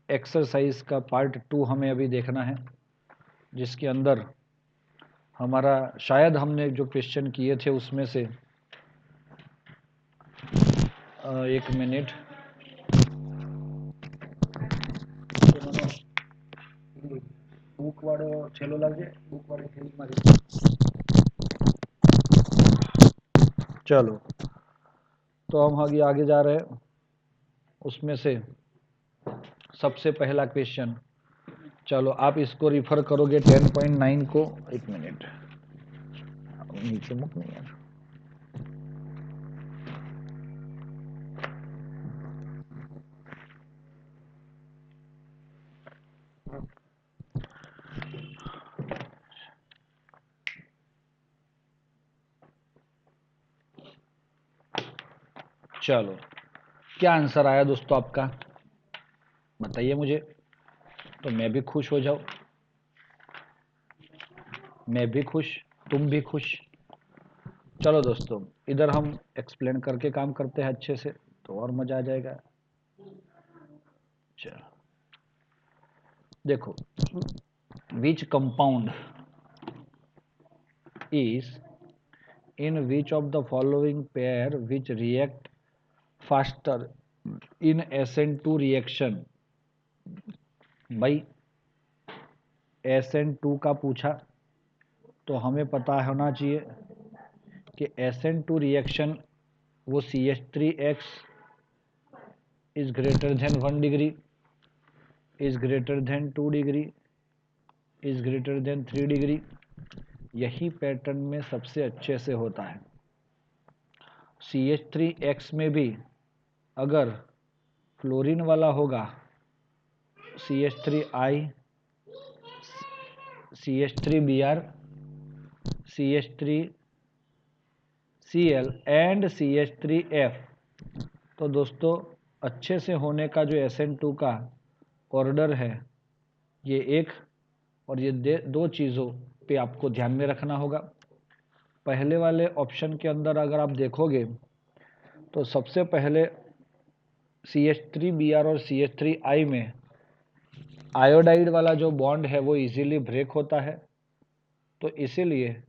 Exercise का part 2 हमें अभी देखना है, जिसके अंदर हमारा शायद हमने जो क्वेश्चन किए थे उसमें से एक मिनट बुक वाड़ो छेलो लागे, बुक वाड़ी थैली मारी। चलो, तो हम आगे जा रहे हैं। उसमें से सबसे पहला क्वेश्चन, चलो आप इसको रिफर करोगे 10.9 को। एक मिनट, नीचे मुक नहीं यार। चलो, क्या आंसर आया दोस्तों आपका, बताइए मुझे, तो मैं भी खुश हो जाऊं, मैं भी खुश, तुम भी खुश। चलो दोस्तों, इधर हम एक्सप्लेन करके काम करते हैं अच्छे से, तो और मजा आ जाएगा। चलो देखो, which compound is in which of the following pair which react faster in SN2 reaction। भाई SN2 का पूछा तो हमें पता होना चाहिए कि SN2 रिएक्शन वो CH3X is greater than 1 degree, is greater than 2 degree, is greater than 3 degree. यही पैटर्न में सबसे अच्छे से होता है। CH3X में भी अगर फ्लोरीन वाला होगा, CH3I, CH3Br, CH3Cl and CH3F, तो दोस्तों अच्छे से होने का जो SN2 का ऑर्डर है, ये एक और ये दो चीज़ों पे आपको ध्यान में रखना होगा। पहले वाले ऑप्शन के अंदर अगर आप देखोगे तो सबसे पहले CH3Br और CH3I में आयोडाइड वाला जो बॉन्ड है वो इजीली ब्रेक होता है, तो इसीलिए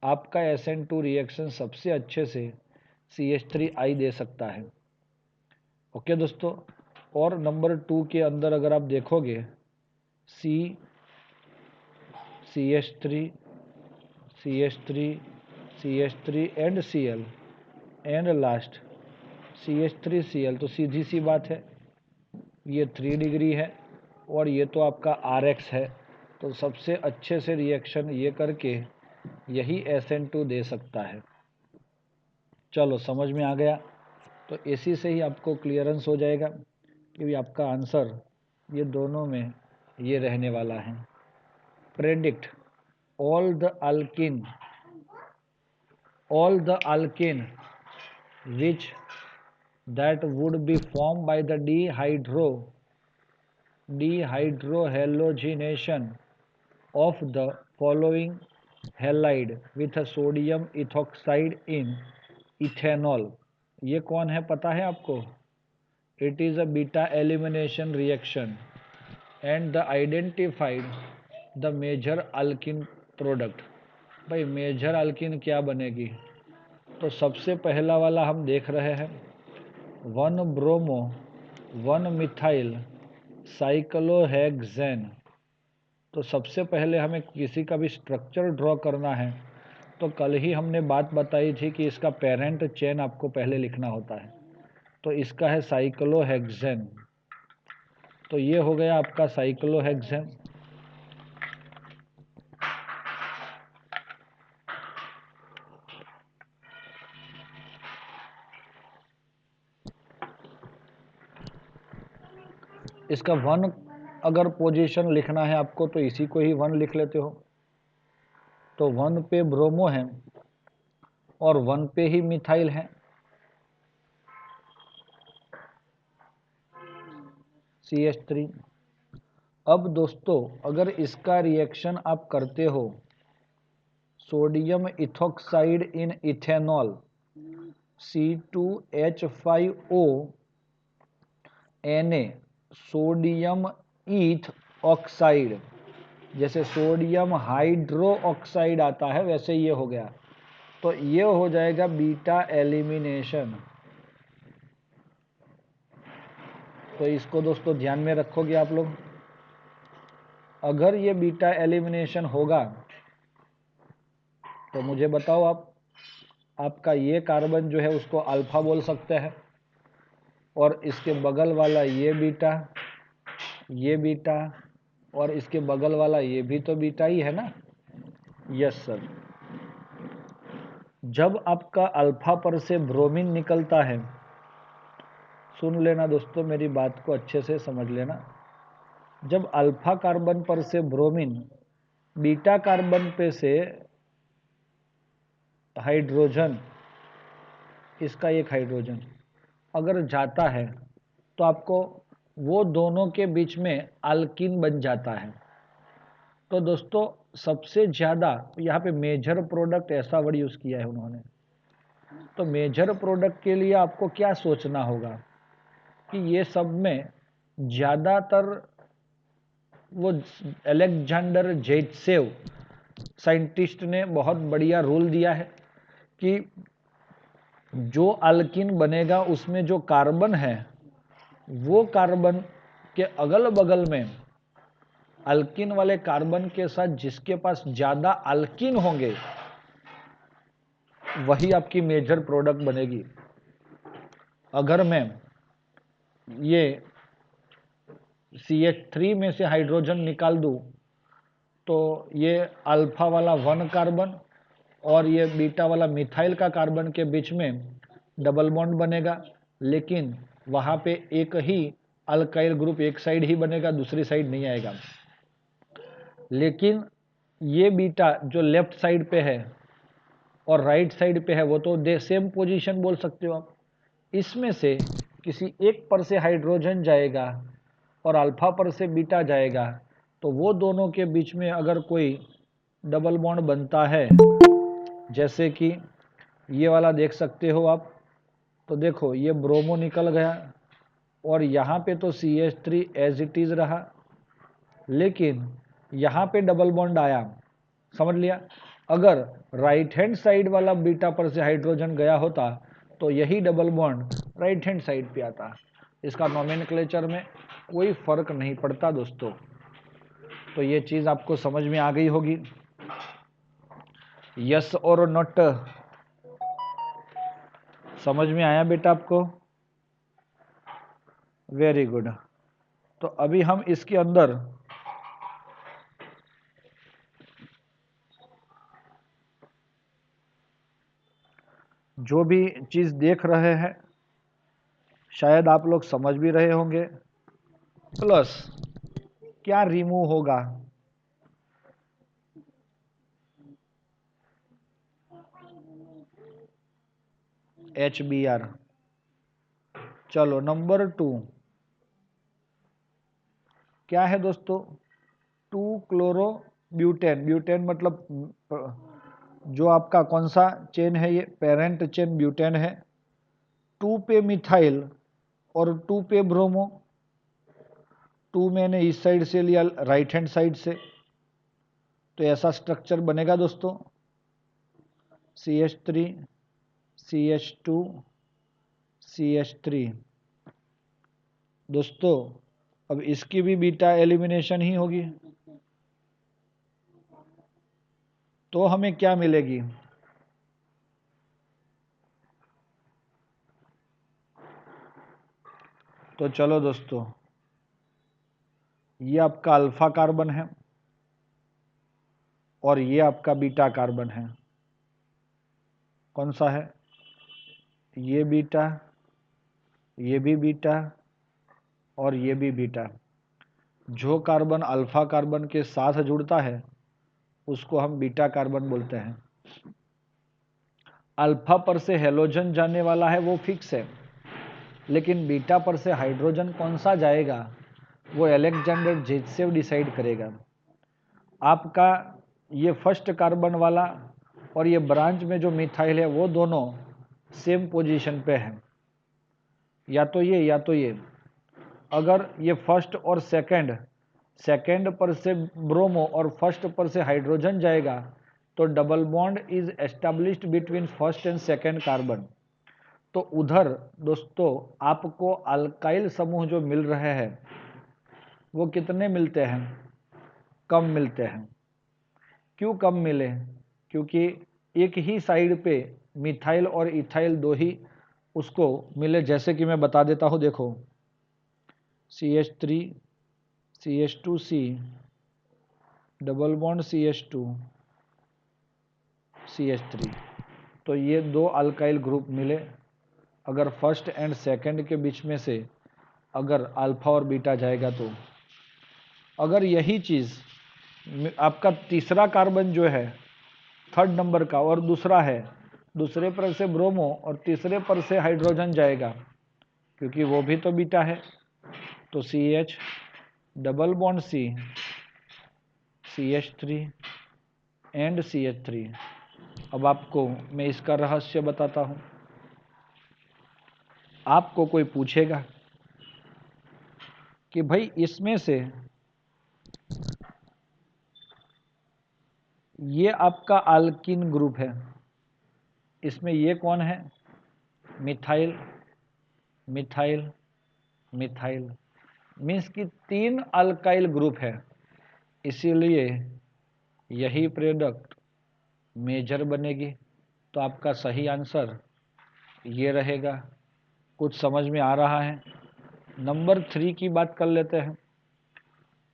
आपका SN2 रिएक्शन सबसे अच्छे से CH3I दे सकता है। ओके दोस्तों, और नंबर 2 के अंदर अगर आप देखोगे CH3 CH3 and Cl and last CH3Cl, तो सीधी सी बात है ये 3 डिग्री है और ये तो आपका RX है, तो सबसे अच्छे से रिएक्शन ये करके यही SN2 दे सकता है। चलो समझ में आ गया, तो इसी से ही आपको क्लियरेंस हो जाएगा कि आपका आंसर ये दोनों में ये रहने वाला है। Predict all the alkene which that would be formed by the dehydrohalogenation of the following halide with a sodium ethoxide in ethanol। ये कौन है पता है आपको? It is a beta elimination reaction and the identified the major alkene product। भाई major alkene क्या बनेगी? तो सबसे पहला वाला हम देख रहे हैं 1 ब्रोमो 1 मिथाइल साइक्लोहेक्सेन। तो सबसे पहले हमें किसी का भी स्ट्रक्चर ड्रॉ करना है, तो कल ही हमने बात बताई थी कि इसका पेरेंट चेन आपको पहले लिखना होता है, तो इसका है साइक्लोहेक्सेन, तो ये हो गया आपका साइक्लोहेक्सेन। इसका 1 अगर पोजीशन लिखना है आपको तो इसी को ही 1 लिख लेते हो, तो 1 पे ब्रोमो है और 1 पे ही मिथाइल है, CH3। अब दोस्तों अगर इसका रिएक्शन आप करते हो sodium ethoxide in ethanol C2H5O Na, sodium ethoxide, जैसे सोडियम हाइड्रो ऑक्साइड आता है वैसे ये हो गया, तो ये हो जाएगा बीटा एलिमिनेशन। तो इसको दोस्तों ध्यान में रखोगे आप लोग। अगर ये बीटा एलिमिनेशन होगा तो मुझे बताओ आपका ये कार्बन जो है उसको अल्फा बोल सकते हैं, और इसके बगल वाला ये बीटा और इसके बगल वाला ये भी तो बीटा ही है ना। Yes sir. जब आपका अल्फा पर से ब्रोमीन निकलता है, सुन लेना दोस्तों, मेरी बात को अच्छे से समझ लेना। जब अल्फा कार्बन पर से ब्रोमीन बीटा कार्बन पे से हाइड्रोजन, इसका एक हाइड्रोजन अगर जाता है तो आपको वो दोनों के बीच में अल्कीन बन जाता है। तो दोस्तों सबसे ज़्यादा यहाँ पे मेजर प्रोडक्ट ऐसा वर्ड यूज़ किया है उन्होंने। तो मेजर प्रोडक्ट के लिए आपको क्या सोचना होगा कि ये सब में ज़्यादातर वो अलेक्जेंडर जेटसेव साइंटिस्ट ने बहुत बढ़िया रूल दिया है कि जो अल्कीन बनेगा उसमें जो कार्बन है वो कार्बन के अगल बगल में अल्कीन वाले कार्बन के साथ जिसके पास ज़्यादा अल्कीन होंगे वही आपकी मेजर प्रोडक्ट बनेगी। अगर मैं ये CH3 में से हाइड्रोजन निकाल दूं तो ये अल्फा वाला 1 कार्बन और ये बीटा वाला मिथाइल का कार्बन के बीच में डबल बॉन्ड बनेगा, लेकिन वहाँ पे एक ही अल्काइल ग्रुप एक साइड ही बनेगा, दूसरी साइड नहीं आएगा। लेकिन ये बीटा जो लेफ्ट साइड पे है और राइट साइड पे है वो तो सेम पोजीशन बोल सकते हो आप। इसमें से किसी एक पर से हाइड्रोजन जाएगा और अल्फा पर से बीटा जाएगा, तो वो दोनों के बीच में अगर कोई डबल बॉन्ड बनता है, जैसे कि ये वाला देख सकते हो आप, तो देखो ये ब्रोमो निकल गया और यहाँ पे तो CH3 एज इट इज़ रहा, लेकिन यहाँ पे डबल बॉन्ड आया, समझ लिया। अगर राइट हैंड साइड वाला बीटा पर से हाइड्रोजन गया होता तो यही double bond right hand side पे आता। इसका नोमेनक्लेचर में कोई फर्क नहीं पड़ता दोस्तों। तो ये चीज़ आपको समझ में आ गई होगी। यस और नॉट समझ में आया बेटा आपको? Very good. तो अभी हम इसके अंदर जो भी चीज़ देख रहे हैं शायद आप लोग समझ भी रहे होंगे, प्लस क्या रिमूव होगा। HBr। चलो नंबर 2 क्या है दोस्तों? 2 क्लोरो ब्यूटेन। ब्यूटेन मतलब जो आपका कौन सा चेन है, ये पेरेंट चेन ब्यूटेन है। 2 पे मिथाइल और 2 पे ब्रोमो। 2 मैंने इस साइड से लिया राइट हैंड साइड से, तो ऐसा स्ट्रक्चर बनेगा दोस्तों, CH3 CH2 CH3। दोस्तों अब इसकी भी बीटा एलिमिनेशन ही होगी, तो हमें क्या मिलेगी? तो चलो दोस्तों, ये आपका अल्फा कार्बन है और ये आपका बीटा कार्बन है। कौन सा है? ये बीटा, ये भी बीटा और ये भी बीटा। जो कार्बन अल्फा कार्बन के साथ जुड़ता है उसको हम बीटा कार्बन बोलते हैं। अल्फा पर से हेलोजन जाने वाला है वो फिक्स है, लेकिन बीटा पर से हाइड्रोजन कौन सा जाएगा वो अलेक्जेंडर जेटसेव डिसाइड करेगा। आपका ये फर्स्ट कार्बन वाला और ये ब्रांच में जो मिथाइल है वो दोनों सेम पोजीशन पे है, या तो ये या तो ये। अगर ये फर्स्ट और सेकंड पर से ब्रोमो और फर्स्ट पर से हाइड्रोजन जाएगा तो double bond is established between first and second carbon. तो उधर दोस्तों आपको अल्काइल समूह जो मिल रहे हैं वो कितने मिलते हैं? कम मिलते हैं। क्यों कम मिले? क्योंकि एक ही साइड पे मिथाइल और इथाइल दो ही उसको मिले। जैसे कि मैं बता देता हूं, देखो CH3 CH2C double bond CH2 CH3, तो ये दो अल्काइल ग्रुप मिले। अगर फर्स्ट एंड सेकंड के बीच में से अगर अल्फा और बीटा जाएगा तो अगर यही चीज़ आपका तीसरा कार्बन जो है थर्ड नंबर का और दूसरा है, दूसरे पर से ब्रोमो और तीसरे पर से हाइड्रोजन जाएगा क्योंकि वो भी तो बीटा है, तो CH double bond C CH3 and CH3। अब आपको मैं इसका रहस्य बताता हूं। आपको कोई पूछेगा कि भाई इसमें से ये आपका अल्किन ग्रुप है, इसमें ये कौन है? मिथाइल मिथाइल मिथाइल, मीन्स कि 3 अल्काइल ग्रुप है, इसीलिए यही प्रोडक्ट मेजर बनेगी। तो आपका सही आंसर ये रहेगा। कुछ समझ में आ रहा है? नंबर 3 की बात कर लेते हैं।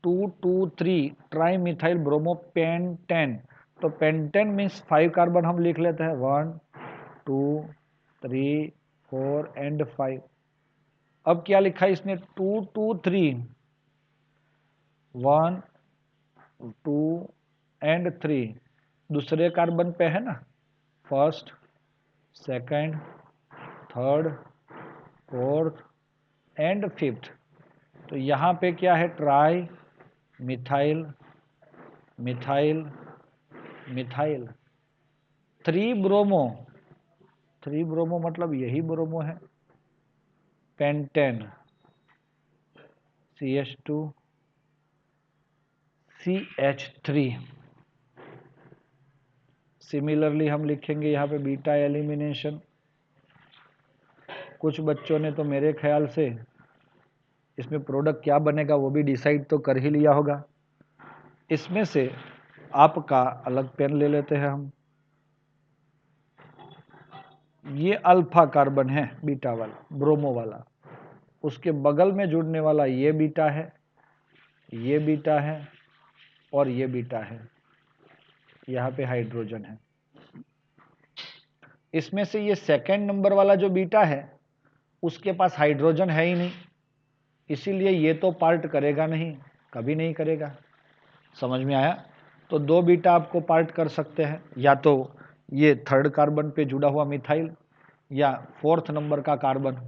2,2,3 ट्राई मिथाइल ब्रोमो पेंटेन। तो पेंटेन मीन्स 5 कार्बन हम लिख लेते हैं, 1 2 3 4 एंड 5। अब क्या लिखा है इसने? 2,2,3 1 2 एंड 3 दूसरे कार्बन पे है ना, first second third fourth and fifth. तो यहाँ पे क्या है? Tri methyl methyl methyl 3 bromo, 3 bromo मतलब यही ब्रोमो है, पेंटेन CH2 CH3। सिमिलरली हम लिखेंगे यहाँ पे बीटा एलिमिनेशन। कुछ बच्चों ने तो मेरे ख्याल से इसमें प्रोडक्ट क्या बनेगा वो भी डिसाइड तो कर ही लिया होगा। इसमें से आपका अलग पेन ले लेते हैं हम। ये अल्फा कार्बन है बीटा वाला, ब्रोमो वाला, उसके बगल में जुड़ने वाला ये बीटा है, ये बीटा है और ये बीटा है, यहाँ पे हाइड्रोजन है। इसमें से ये सेकंड नंबर वाला जो बीटा है उसके पास हाइड्रोजन है ही नहीं, इसीलिए ये तो पार्ट करेगा नहीं, कभी नहीं करेगा। समझ में आया? तो 2 बीटा आपको पार्ट कर सकते हैं, या तो ये थर्ड कार्बन पे जुड़ा हुआ मिथाइल या फोर्थ नंबर का कार्बन।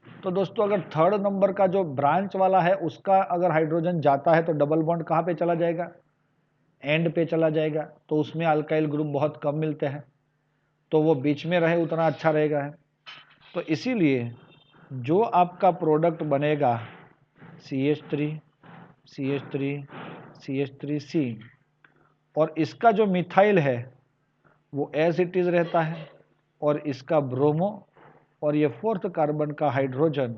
तो दोस्तों अगर थर्ड नंबर का जो ब्रांच वाला है उसका अगर हाइड्रोजन जाता है तो डबल बॉन्ड कहाँ पे चला जाएगा? एंड पे चला जाएगा, तो उसमें अल्काइल ग्रुप बहुत कम मिलते हैं, तो वो बीच में रहे उतना अच्छा रहेगा। तो इसीलिए जो आपका प्रोडक्ट बनेगा CH3 CH3 CH3C और इसका जो मिथाइल है वो एज इट इज रहता है, और इसका ब्रोमो और ये फोर्थ कार्बन का हाइड्रोजन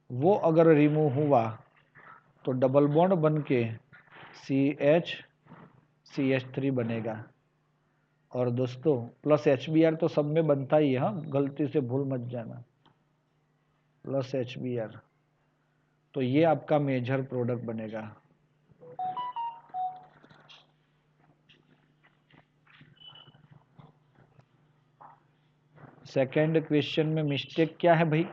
वो अगर रिमूव हुआ तो डबल बॉन्ड बन के CH3 बनेगा। और दोस्तों प्लस HBr तो सब में बनता ही है, हाँ, गलती से भूल मत जाना, प्लस HBr। तो ये आपका मेजर प्रोडक्ट बनेगा। सेकेंड क्वेश्चन में मिस्टेक क्या है भाई?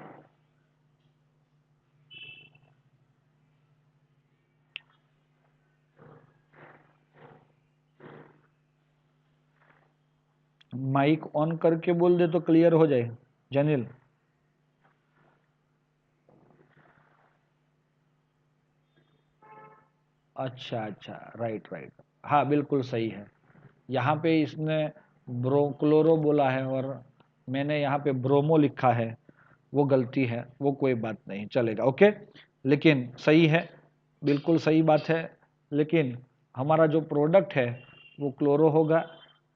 माइक ऑन करके बोल दे तो क्लियर हो जाए जनील। अच्छा अच्छा, राइट राइट, हाँ बिल्कुल सही है। यहाँ पे इसने क्लोरो बोला है और मैंने यहाँ पे ब्रोमो लिखा है, वो गलती है, वो कोई बात नहीं, चलेगा। ओके, लेकिन सही है, बिल्कुल सही बात है, लेकिन हमारा जो प्रोडक्ट है वो क्लोरो होगा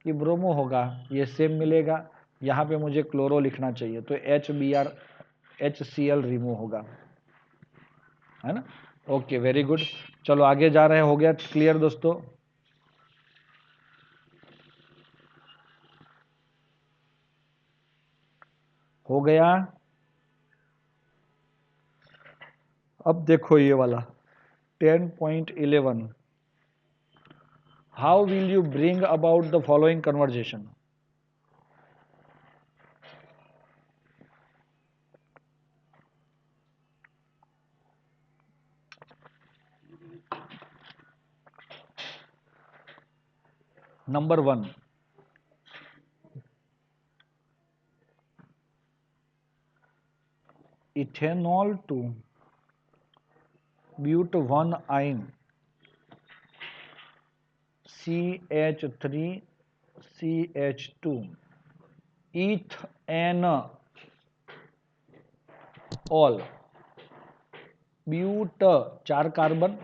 कि ब्रोमो होगा, ये सेम मिलेगा। यहाँ पे मुझे क्लोरो लिखना चाहिए, तो HCl रिमूव होगा, है ना। Okay, very good. चलो आगे जा रहे हैं, हो गया क्लियर दोस्तों? हो गया। अब देखो ये वाला 10.11, how will you bring about the following conversion. Number 1, ethanol to but 1 yne CH3CH2 ethanol but 4 carbon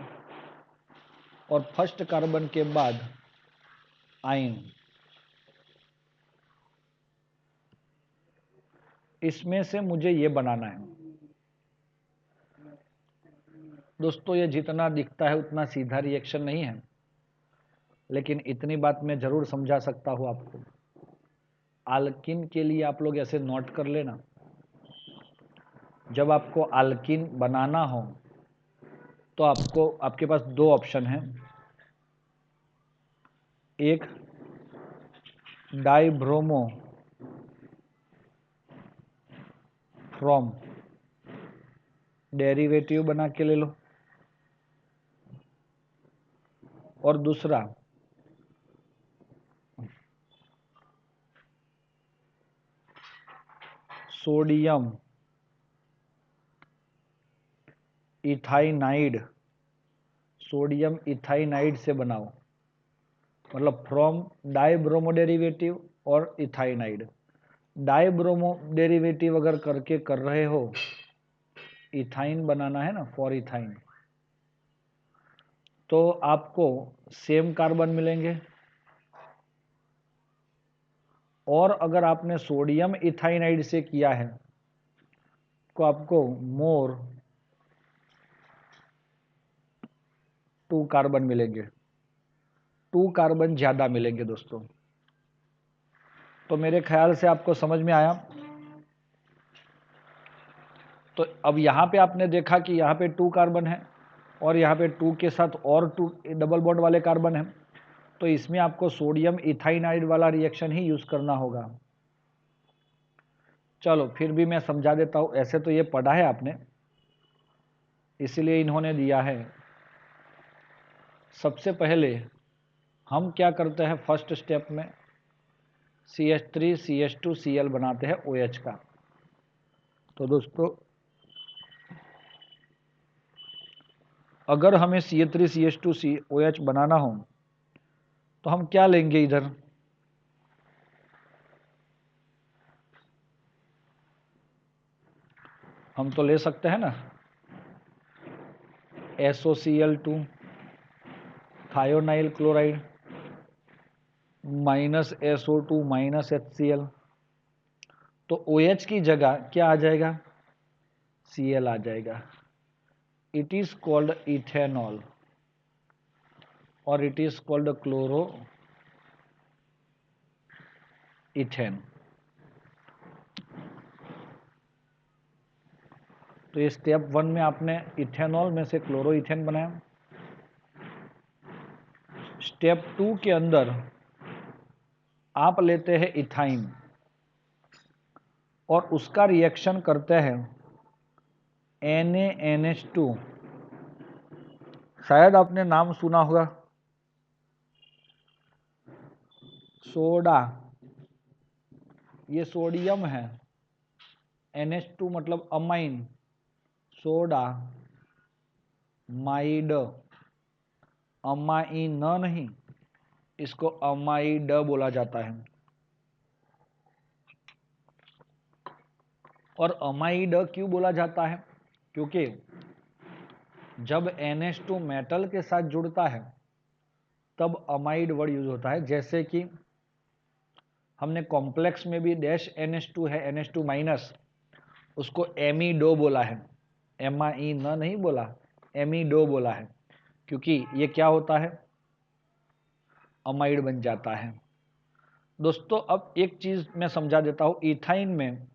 और फर्स्ट कार्बन के बाद आइन, इसमें से मुझे ये बनाना है दोस्तों। ये जितना दिखता है उतना सीधा रिएक्शन नहीं है, लेकिन इतनी बात मैं जरूर समझा सकता हूं आपको। आल्किन के लिए आप लोग ऐसे नोट कर लेना, जब आपको आल्किन बनाना हो तो आपके पास 2 ऑप्शन हैं। एक डाइब्रोमो फ्रॉम डेरिवेटिव बना के ले लो, और दूसरा सोडियम इथाइनाइड, सोडियम इथाइनाइड से बनाओ, मतलब फ्रॉम डाइब्रोमो डेरिवेटिव और इथाइनाइड। डाइब्रोमो डेरिवेटिव अगर करके कर रहे हो, इथाइन बनाना है ना, फॉर इथाइन, तो आपको सेम कार्बन मिलेंगे। और अगर आपने सोडियम इथाइनाइड से किया है तो आपको मोर 2 कार्बन मिलेंगे, 2 कार्बन ज्यादा मिलेंगे दोस्तों। तो मेरे ख्याल से आपको समझ में आया। तो अब यहाँ पे आपने देखा कि यहाँ पे 2 कार्बन है और यहाँ पे 2 के साथ और 2 डबल बॉन्ड वाले कार्बन हैं, तो इसमें आपको सोडियम इथाइनाइड वाला रिएक्शन ही यूज करना होगा। चलो फिर भी मैं समझा देता हूँ, ऐसे तो ये पढ़ा है आपने, इसलिए इन्होंने दिया है। सबसे पहले हम क्या करते हैं, फर्स्ट स्टेप में CH3CH2Cl बनाते हैं OH का। तो दोस्तों अगर हमें CH3CH2OH बनाना हो तो हम क्या लेंगे इधर, हम तो ले सकते हैं ना SOCl2 thionyl chloride -SO2 HCl, तो OH की जगह क्या आ जाएगा, Cl आ जाएगा। इट इज कॉल्ड इथेनॉल और it is called chloro ethane. तो ये स्टेप 1 में आपने इथेनॉल में से क्लोरो इथेन बनाया। स्टेप 2 के अंदर आप लेते हैं इथाइन और उसका रिएक्शन करते हैं NaNH2। शायद आपने नाम सुना होगा सोडा, ये सोडियम है, NH2 मतलब अमाइन, सोडा माइड, अमाइन नहीं, इसको अमाइड बोला जाता है। और अमाइड क्यों बोला जाता है, क्योंकि जब NH2 मेटल के साथ जुड़ता है तब अमाइड वर्ड यूज होता है। जैसे कि हमने कॉम्प्लेक्स में भी डैश NH2 है, NH2 माइनस, उसको एमीडो बोला है, MI न नहीं बोला, एमीडो बोला है, क्योंकि ये क्या होता है, अमाइड बन जाता है। दोस्तों अब एक चीज मैं समझा देता हूं, इथाइन में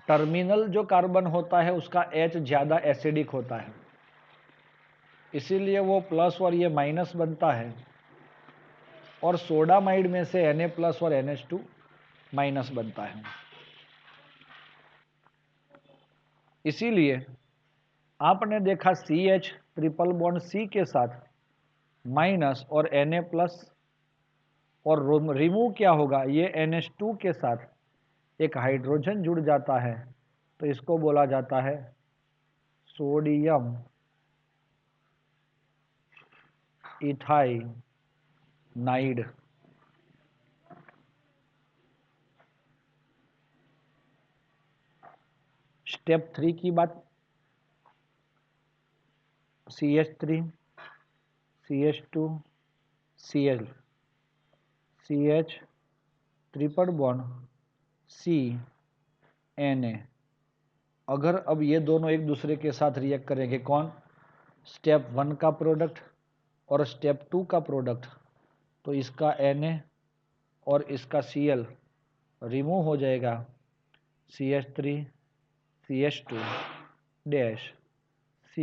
टर्मिनल जो कार्बन होता है उसका H ज्यादा एसिडिक होता है, इसीलिए वो प्लस और ये माइनस बनता है, और सोडामाइड में से Na प्लस और NH2 माइनस बनता है। इसीलिए आपने देखा CH ट्रिपल बॉन्ड C के साथ माइनस और Na प्लस, और रिमूव क्या होगा, ये NH2 के साथ एक हाइड्रोजन जुड़ जाता है, तो इसको बोला जाता है सोडियम इथाइनाइड। स्टेप 3 की बात, CH3 CH2 Cl CH triple bond C Na। अगर अब ये दोनों एक दूसरे के साथ रिएक्ट करेंगे, कौन, स्टेप 1 का प्रोडक्ट और स्टेप 2 का प्रोडक्ट, तो इसका Na और इसका Cl रिमूव हो जाएगा, CH3 CH2 dash C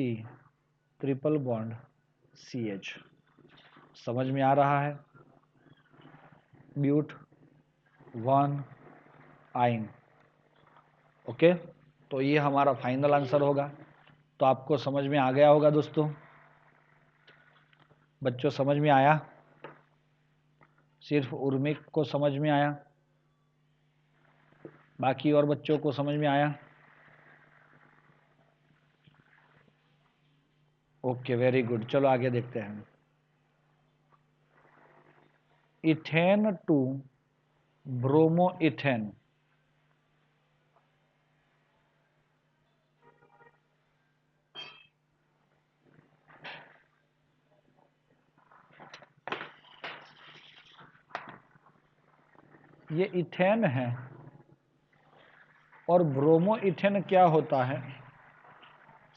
triple bond CH। समझ में आ रहा है, ब्यूट 1 आइन। ओके, तो ये हमारा फाइनल आंसर होगा। तो आपको समझ में आ गया होगा दोस्तों, बच्चों समझ में आया, सिर्फ उर्मिक को समझ में आया, बाकी और बच्चों को समझ में आया? ओके, वेरी गुड, चलो आगे देखते हैं। इथेन टू ब्रोमो इथेन, ये इथेन है, और ब्रोमो इथेन क्या होता है,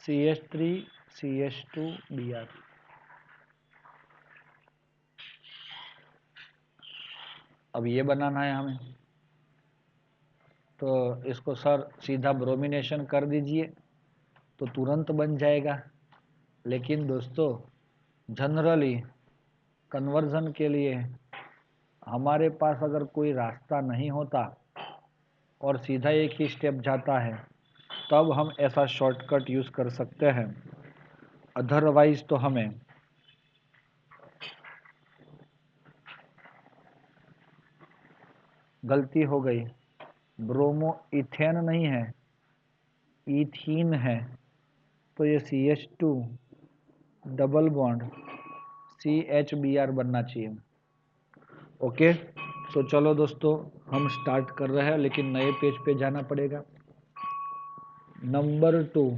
CH3 CH2 Br। अब ये बनाना है हमें, तो इसको सर सीधा ब्रोमिनेशन कर दीजिए तो तुरंत बन जाएगा। लेकिन दोस्तों जनरली कन्वर्जन के लिए हमारे पास अगर कोई रास्ता नहीं होता और सीधा एक ही स्टेप जाता है, तब हम ऐसा शॉर्टकट यूज कर सकते हैं, अदरवाइज तो हमें गलती हो गई, ब्रोमो इथेन नहीं है, इथीन है, तो ये CH2 डबल बॉन्ड CHBr बनना चाहिए। ओके, तो चलो दोस्तों हम स्टार्ट कर रहे हैं, लेकिन नए पेज पे जाना पड़ेगा। नंबर 2,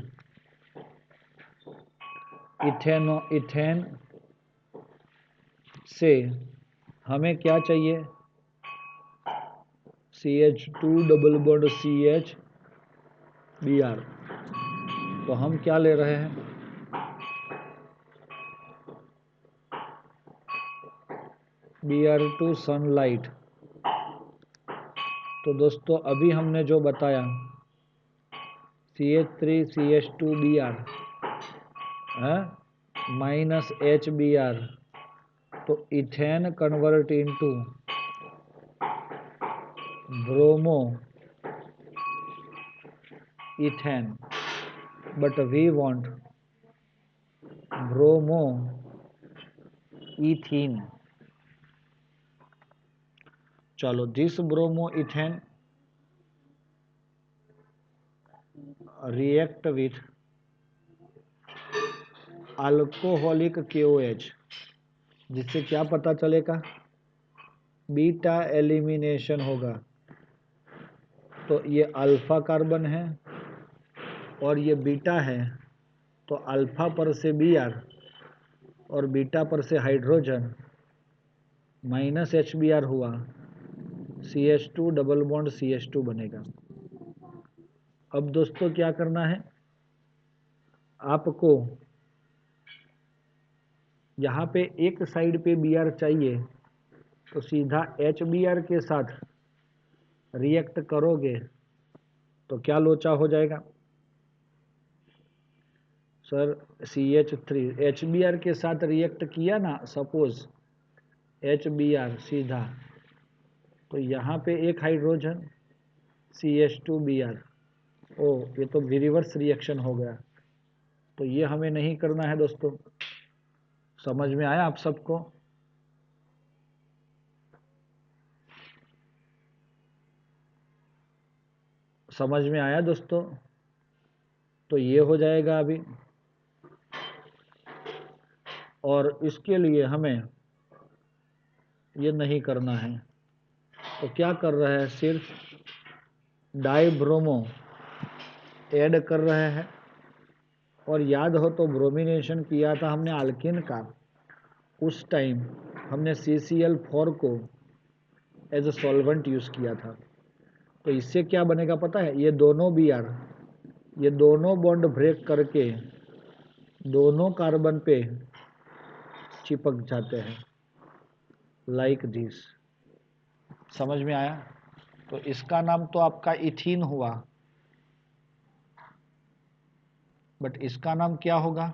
इथेन से हमें क्या चाहिए, CH2 डबल बॉन्ड CHBr। तो हम क्या ले रहे हैं, Br2 सनलाइट। तो दोस्तों अभी हमने जो बताया CH3 CH2 Br minus HBr, तो ethane convert into bromoethane, but we want bromoethene. चलो, this bromoethane react with alcoholic KOH, जिससे क्या पता चलेगा, बीटा एलिमिनेशन होगा। तो ये अल्फा कार्बन है और ये बीटा है, तो अल्फा पर से Br और बीटा पर से हाइड्रोजन माइनस HBr हुआ, CH2 डबल बॉन्ड CH2 बनेगा। अब दोस्तों क्या करना है आपको, यहाँ पे एक साइड पे Br चाहिए तो सीधा HBr के साथ रिएक्ट करोगे तो क्या लोचा हो जाएगा सर? CH3 HBr के साथ रिएक्ट किया ना, सपोज HBr सीधा, तो यहाँ पे एक हाइड्रोजन CH2Br, ओ ये तो रिवर्स रिएक्शन हो गया, तो ये हमें नहीं करना है दोस्तों। समझ में आया आप सबको? समझ में आया दोस्तों? तो ये हो जाएगा अभी, और इसके लिए हमें ये नहीं करना है, तो क्या कर रहे हैं, सिर्फ डाइब्रोमो ऐड कर रहे हैं। और याद हो तो ब्रोमिनेशन किया था हमने अल्किन का, उस टाइम हमने CCl4 को एज ए सॉल्वेंट यूज किया था। तो इससे क्या बनेगा पता है, ये दोनों Br, ये दोनों बॉन्ड ब्रेक करके दोनों कार्बन पे चिपक जाते हैं, लाइक दिस। समझ में आया? तो इसका नाम तो आपका इथीन हुआ, बट इसका नाम क्या होगा,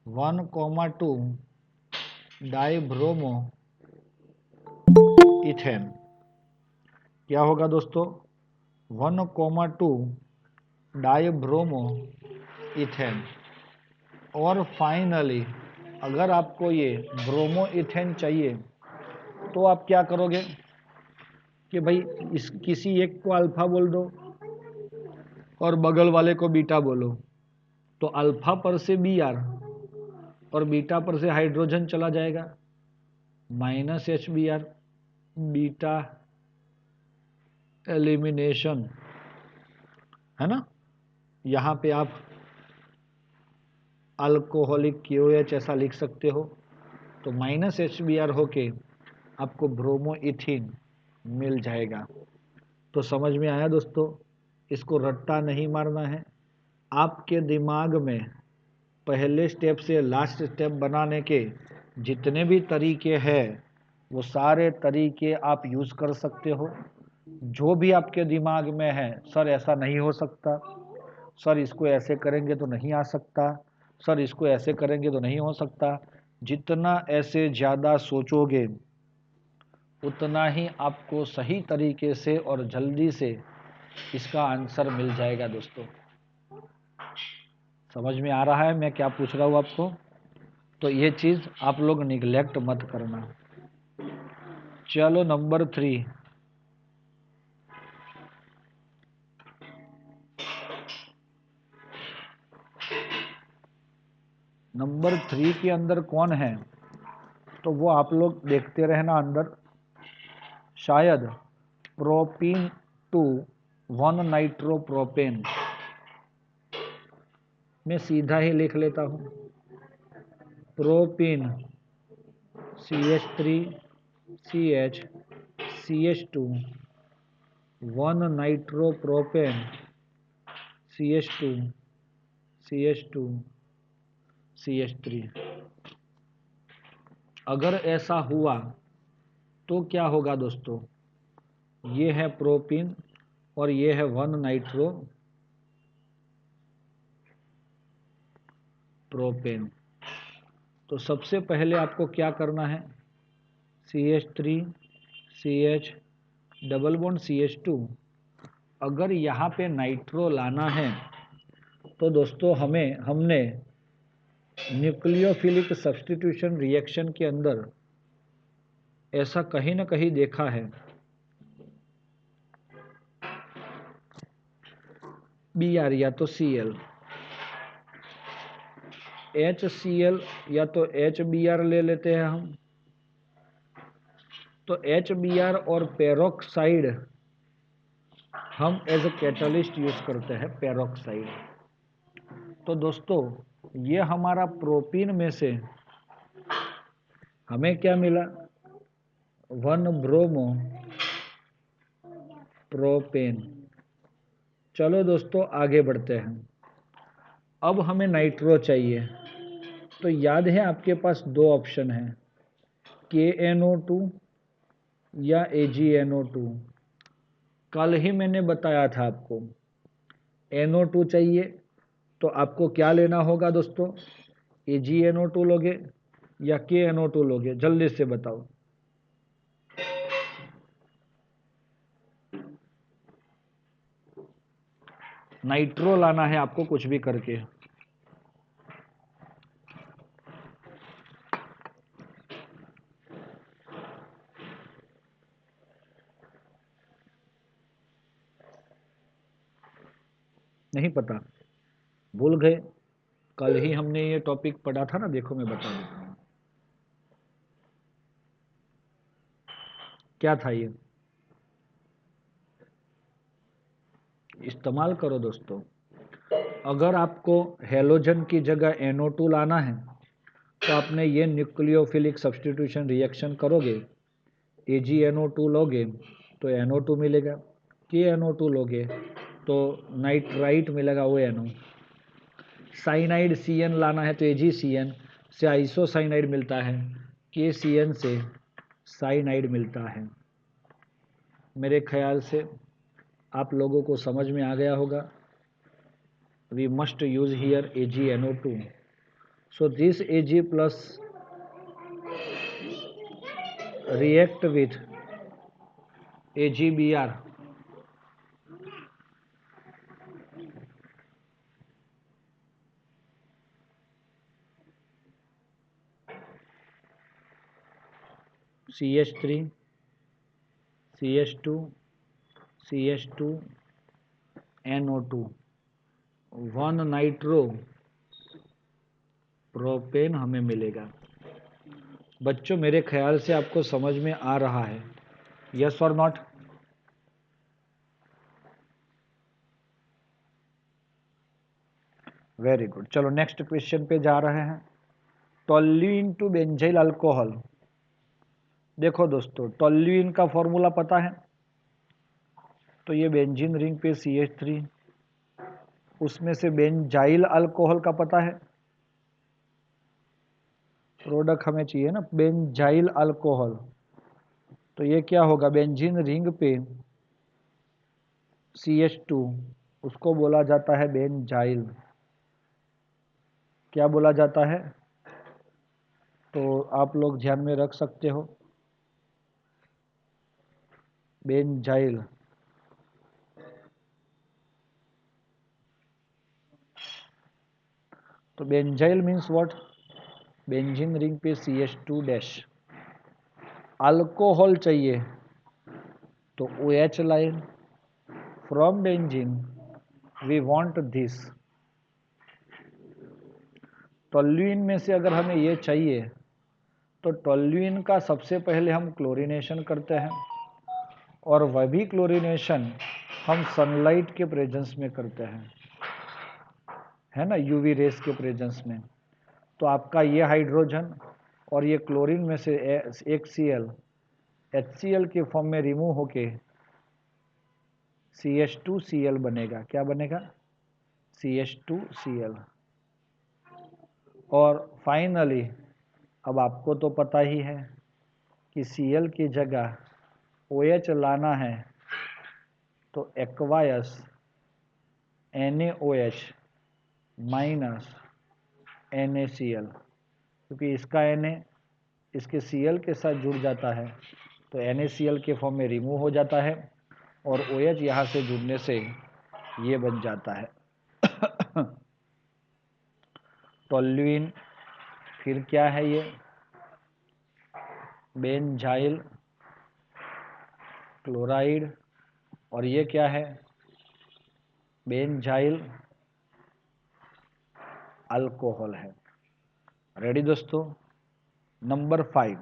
1,2 डाइब्रोमो इथेन। क्या होगा दोस्तों, 1,2 डाइब्रोमो इथेन। और फाइनली अगर आपको ये ब्रोमो इथेन चाहिए तो आप क्या करोगे कि भाई किसी एक को अल्फा बोल दो और बगल वाले को बीटा बोलो, तो अल्फा पर से Br और बीटा पर से हाइड्रोजन चला जाएगा, माइनस HBr, बीटा एलिमिनेशन, है ना। यहाँ पे आप अल्कोहलिक QH ऐसा लिख सकते हो, तो माइनस HBr होके आपको ब्रोमो इथीन मिल जाएगा। तो समझ में आया दोस्तों? इसको रट्टा नहीं मारना है, आपके दिमाग में पहले स्टेप से लास्ट स्टेप बनाने के जितने भी तरीके हैं वो सारे तरीके आप यूज कर सकते हो। जो भी आपके दिमाग में है, सर ऐसा नहीं हो सकता, सर इसको ऐसे करेंगे तो नहीं आ सकता, सर इसको ऐसे करेंगे तो नहीं हो सकता, जितना ऐसे ज़्यादा सोचोगे उतना ही आपको सही तरीके से और जल्दी से इसका आंसर मिल जाएगा दोस्तों। समझ में आ रहा है मैं क्या पूछ रहा हूँ आपको? तो ये चीज़ आप लोग निगलेक्ट मत करना। चलो नंबर 3, नंबर 3 के अंदर कौन है तो वो आप लोग देखते रहना अंदर, शायद प्रोपीन टू 1 नाइट्रोप्रोपेन। मैं सीधा ही लिख लेता हूँ, propene CH3 CH CH2 1 nitropropane CH2 CH2 CH3। अगर ऐसा हुआ तो क्या होगा दोस्तों, ये है प्रोपीन और ये है 1 नाइट्रो प्रोपेन। तो सबसे पहले आपको क्या करना है, CH3 CH double bond CH2, अगर यहाँ पे नाइट्रो लाना है तो दोस्तों हमने न्यूक्लियोफिलिक सब्स्टिट्यूशन रिएक्शन के अंदर ऐसा कहीं ना कहीं देखा है, Br या तो Cl, HCl या तो HBr ले लेते हैं हम, तो HBr और पेरोक्साइड हम एज ए कैटलिस्ट यूज करते हैं, पेरोक्साइड। तो दोस्तों ये हमारा प्रोपीन में से हमें क्या मिला, 1 ब्रोमो प्रोपेन। चलो दोस्तों आगे बढ़ते हैं। अब हमें नाइट्रो चाहिए, तो याद है आपके पास दो ऑप्शन हैं, KNO2 या AgNO2। कल ही मैंने बताया था आपको NO2 चाहिए तो आपको क्या लेना होगा दोस्तों, AgNO2 लोगे या KNO2 लोगे, जल्दी से बताओ। नाइट्रो लाना है आपको कुछ भी करके। नहीं पता, भूल गए, कल ही हमने ये टॉपिक पढ़ा था ना, देखो मैं बता देता हूँ क्या था ये, इस्तेमाल करो दोस्तों। अगर आपको हेलोजन की जगह NO2 लाना है तो आपने ये न्यूक्लियोफिलिक सब्स्टिट्यूशन रिएक्शन करोगे, AgNO2 लोगे तो NO2 मिलेगा, KNO2 लोगे तो नाइट्राइट मिलेगा ONO। साइनाइड CN लाना है तो AgCN से आइसोसाइनाइड मिलता है, KCN से साइनाइड मिलता है। मेरे ख्याल से आप लोगों को समझ में आ गया होगा। We must use here AgNO2. So this Ag plus react with AgBr, CH3 CH2 CH2 NO2, 1 nitro propane हमें मिलेगा। बच्चों मेरे ख्याल से आपको समझ में आ रहा है, यस और नॉट? Very good. चलो नेक्स्ट क्वेश्चन पे जा रहे हैं। Toluene to benzyl alcohol. देखो दोस्तों टोल्यूइन का फॉर्मूला पता है, तो ये बेंजीन रिंग पे CH3, उसमें से बेंजाइल अल्कोहल का पता है, प्रोडक्ट हमें चाहिए ना बेंजाइल अल्कोहल, तो ये क्या होगा, बेंजीन रिंग पे CH2, उसको बोला जाता है बेंजाइल। क्या बोला जाता है, तो आप लोग ध्यान में रख सकते हो, बेंजाइल। तो benzyl means what, benzene ring पे CH2 डैश। अल्कोहल चाहिए तो OH line, from benzene we want this. Toluene में से अगर हमें ये चाहिए तो टोल्यूइन का सबसे पहले हम क्लोरीनेशन करते हैं, और वह भी क्लोरीनेशन हम सनलाइट के प्रेजेंस में करते हैं, है ना, यूवी रेस के प्रेजेंस में। तो आपका ये हाइड्रोजन और ये क्लोरीन में से एक Cl HCl के फॉर्म में रिमूव होके CH2Cl बनेगा। क्या बनेगा, CH2Cl। और फाइनली अब आपको तो पता ही है कि Cl की जगह OH लाना है, तो एक्वायस NaOH माइनस NaCl, क्योंकि इसका Na इसके Cl के साथ जुड़ जाता है तो NaCl के फॉर्म में रिमूव हो जाता है, और OH यहाँ से जुड़ने से ये बन जाता है टोल्यूइन। फिर क्या है ये, बेंजाइल क्लोराइड, और ये क्या है, बेंजाइल अल्कोहल है। रेडी दोस्तों? Number 5,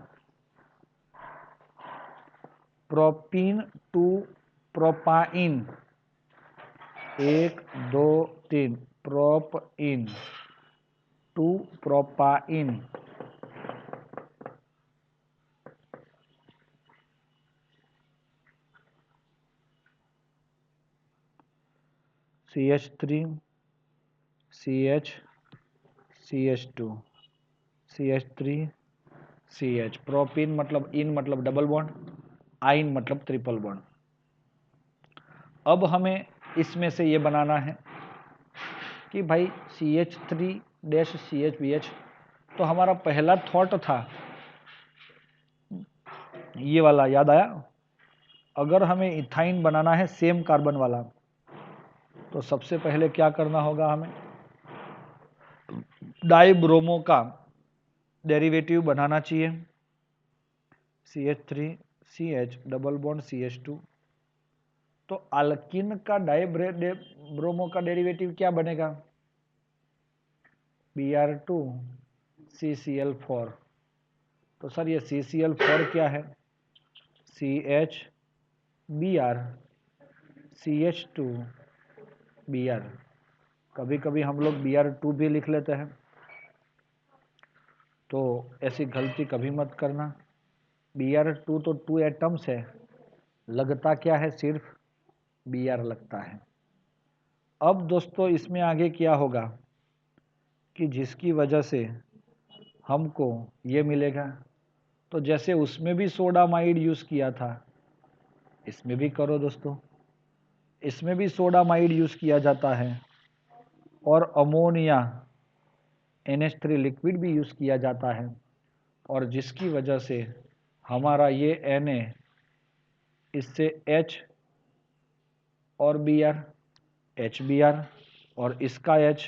propene to propyne. 1 2 3, propyne to propyne. CH3 CH CH2 CH3 CH। Propyne मतलब इन मतलब डबल बॉन्ड, आइन मतलब ट्रिपल बॉन्ड। अब हमें इसमें से ये बनाना है कि भाई CH3-CHBH। तो हमारा पहला थॉट था ये वाला, याद आया? अगर हमें इथाइन बनाना है सेम कार्बन वाला, तो सबसे पहले क्या करना होगा, हमें डाइब्रोमो का डेरिवेटिव बनाना चाहिए। CH3 CH double bond CH2। तो अल्किन का डाइब्रोमो का डेरिवेटिव क्या बनेगा? Br2 CCl4। तो सर ये CCl4 क्या है? CH Br CH2 Br। कभी कभी हम लोग Br2 भी लिख लेते हैं, तो ऐसी गलती कभी मत करना। Br2 तो 2 एटम्स है, लगता क्या है? सिर्फ Br लगता है। अब दोस्तों इसमें आगे क्या होगा कि जिसकी वजह से हमको ये मिलेगा, तो जैसे उसमें भी सोडामाइड यूज किया था, इसमें भी करो दोस्तों। इसमें भी सोडामाइड यूज किया जाता है और अमोनिया NH3 लिक्विड भी यूज किया जाता है, और जिसकी वजह से हमारा ये Na इससे H और Br HBr और इसका H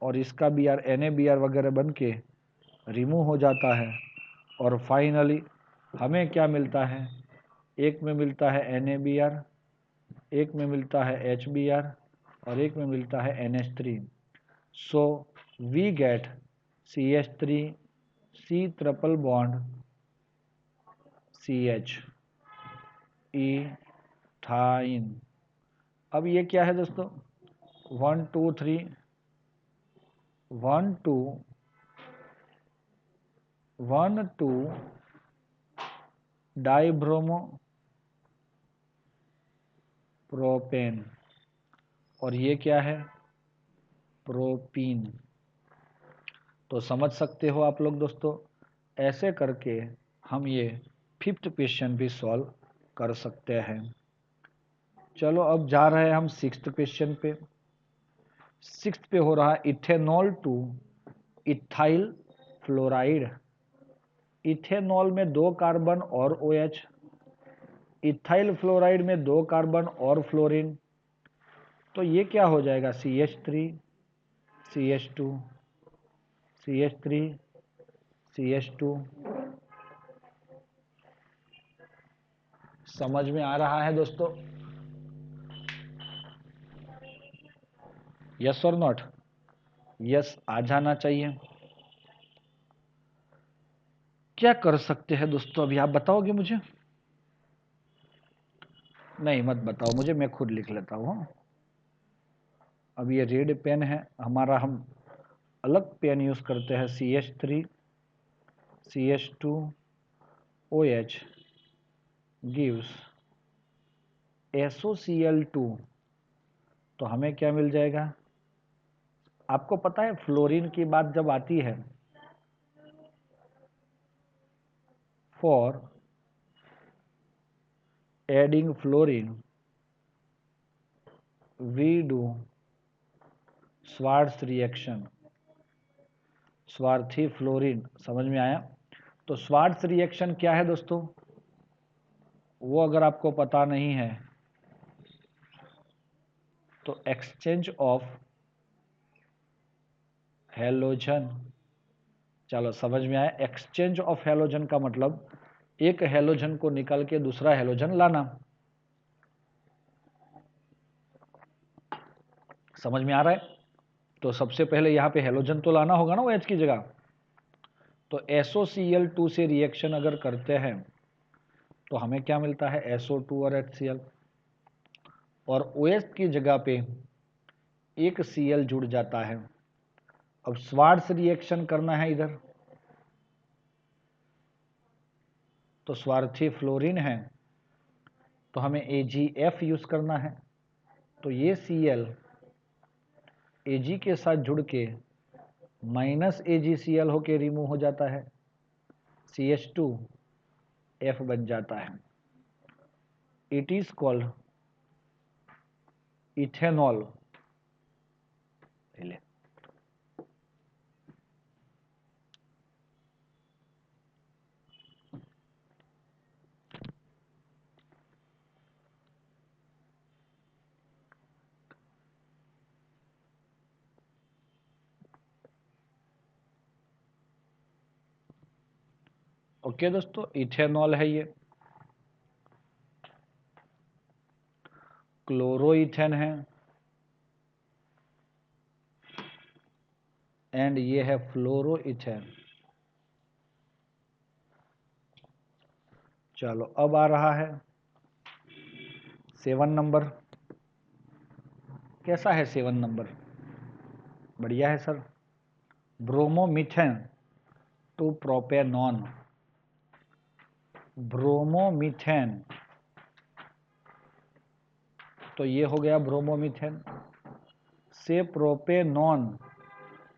और इसका Br NaBr वगैरह बन के रिमूव हो जाता है। और फाइनली हमें क्या मिलता है? एक में मिलता है NaBr, एक में मिलता है HBr और एक में मिलता है NH3। So we get CH3 C triple bond CH ethyne. अब ये क्या है दोस्तों? 1 2 3 1 2 1 2 डाइब्रोमो प्रोपेन, और ये क्या है? प्रोपीन। तो समझ सकते हो आप लोग दोस्तों, ऐसे करके हम ये 5th क्वेश्चन भी सॉल्व कर सकते हैं। चलो अब जा रहे हैं हम 6th क्वेश्चन पे। 6th पे हो रहा है ethanol two ethyl fluoride. Ethanol में 2 कार्बन और OH, इथाइल फ्लोराइड में 2 कार्बन और फ्लोरीन। तो ये क्या हो जाएगा? CH3 CH2 CH3 CH2। समझ में आ रहा है दोस्तों? यस और नॉट? यस आ जाना चाहिए। क्या कर सकते हैं दोस्तों अभी, आप बताओगे मुझे? नहीं मत बताओ मुझे, मैं खुद लिख लेता हूँ। अब ये रेड पेन है हमारा, हम अलग पेन यूज करते हैं। CH3 CH2 OH gives SOCl2। तो हमें क्या मिल जाएगा? आपको पता है फ्लोरीन की बात जब आती है, for adding fluorine we do Swarts reaction. स्वार्थी फ्लोरीन, समझ में आया? तो स्वार्ट्ज रिएक्शन क्या है दोस्तों? वो अगर आपको पता नहीं है तो एक्सचेंज ऑफ हेलोजन। चलो समझ में आया? एक्सचेंज ऑफ हेलोजन का मतलब एक हेलोजन को निकाल के दूसरा हेलोजन लाना। समझ में आ रहा है? तो सबसे पहले यहाँ पे हेलोजन तो लाना होगा ना OH की जगह। तो SOCl2 से रिएक्शन अगर करते हैं तो हमें क्या मिलता है? SO2 और HCl। और OH की जगह पे एक Cl जुड़ जाता है। अब स्वार्ट्स रिएक्शन करना है इधर, तो स्वार्थी फ्लोरीन है, तो हमें AgF यूज करना है। तो ये Cl Ag के साथ जुड़ के -AgCl होके रिमूव हो जाता है, CH2F बन जाता है। It is called ethanol. Okay दोस्तों, इथेनॉल है ये। क्लोरोइथेन है, एंड ये है फ्लोरोइथेन। चलो अब आ रहा है 7 नंबर। कैसा है 7 नंबर? बढ़िया है sir. Bromomethane to propanone. Bromomethane, तो ये हो गया ब्रोमोमीथेन से प्रोपेनॉन,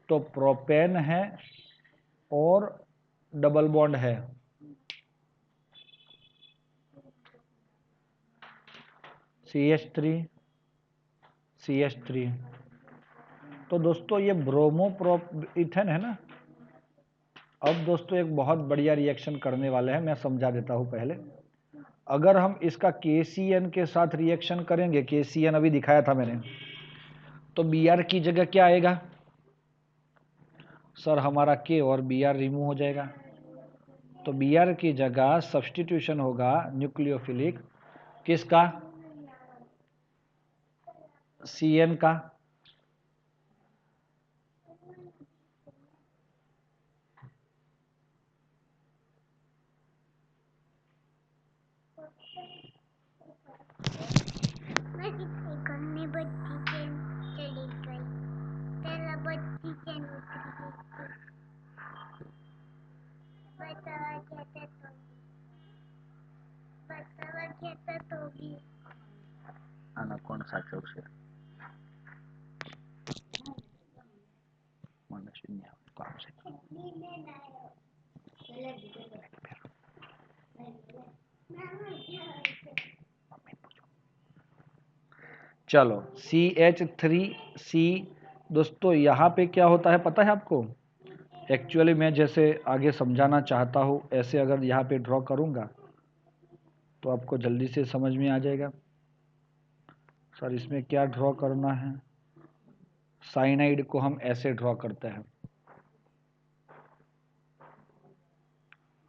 तो प्रोपेन है और डबल बॉन्ड है, CH3। तो दोस्तों ये ब्रोमोप्रोपीथेन है ना। अब दोस्तों एक बहुत बढ़िया रिएक्शन करने वाले हैं, मैं समझा देता हूं पहले। अगर हम इसका KCN के साथ रिएक्शन करेंगे, KCN अभी दिखाया था मैंने, तो Br की जगह क्या आएगा सर? हमारा K और Br रिमूव हो जाएगा, तो Br की जगह सब्स्टिट्यूशन होगा न्यूक्लियोफिलिक किसका? CN का। आना कोण साचवશે? મને શૂન્ય કામ છે। चलो CH3C। दोस्तों यहाँ पे क्या होता है पता है आपको? एक्चुअली मैं जैसे आगे समझाना चाहता हूँ, ऐसे अगर यहाँ पे ड्रॉ करूँगा तो आपको जल्दी से समझ में आ जाएगा। सर इसमें क्या ड्रॉ करना है? साइनाइड को हम ऐसे ड्रॉ करते हैं,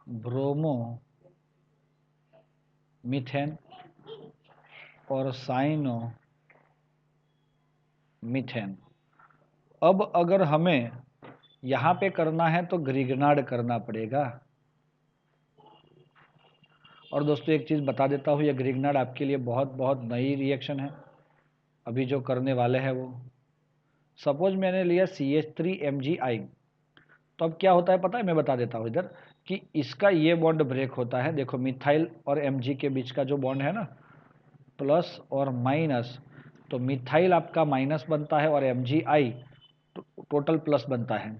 ब्रोमो मीथेन और साइनो मीथेन। अब अगर हमें यहाँ पे करना है तो ग्रिग्नार्ड करना पड़ेगा। और दोस्तों एक चीज़ बता देता हूँ, ये ग्रिग्नार्ड आपके लिए बहुत बहुत नई रिएक्शन है, अभी जो करने वाले हैं वो। सपोज मैंने लिया CH3MgI, तो अब क्या होता है पता है? मैं बता देता हूँ इधर कि इसका ये बॉन्ड ब्रेक होता है। देखो मिथाइल और Mg के बीच का जो बॉन्ड है ना, प्लस और माइनस, तो मिथाइल आपका माइनस बनता है और MgI टोटल प्लस बनता है,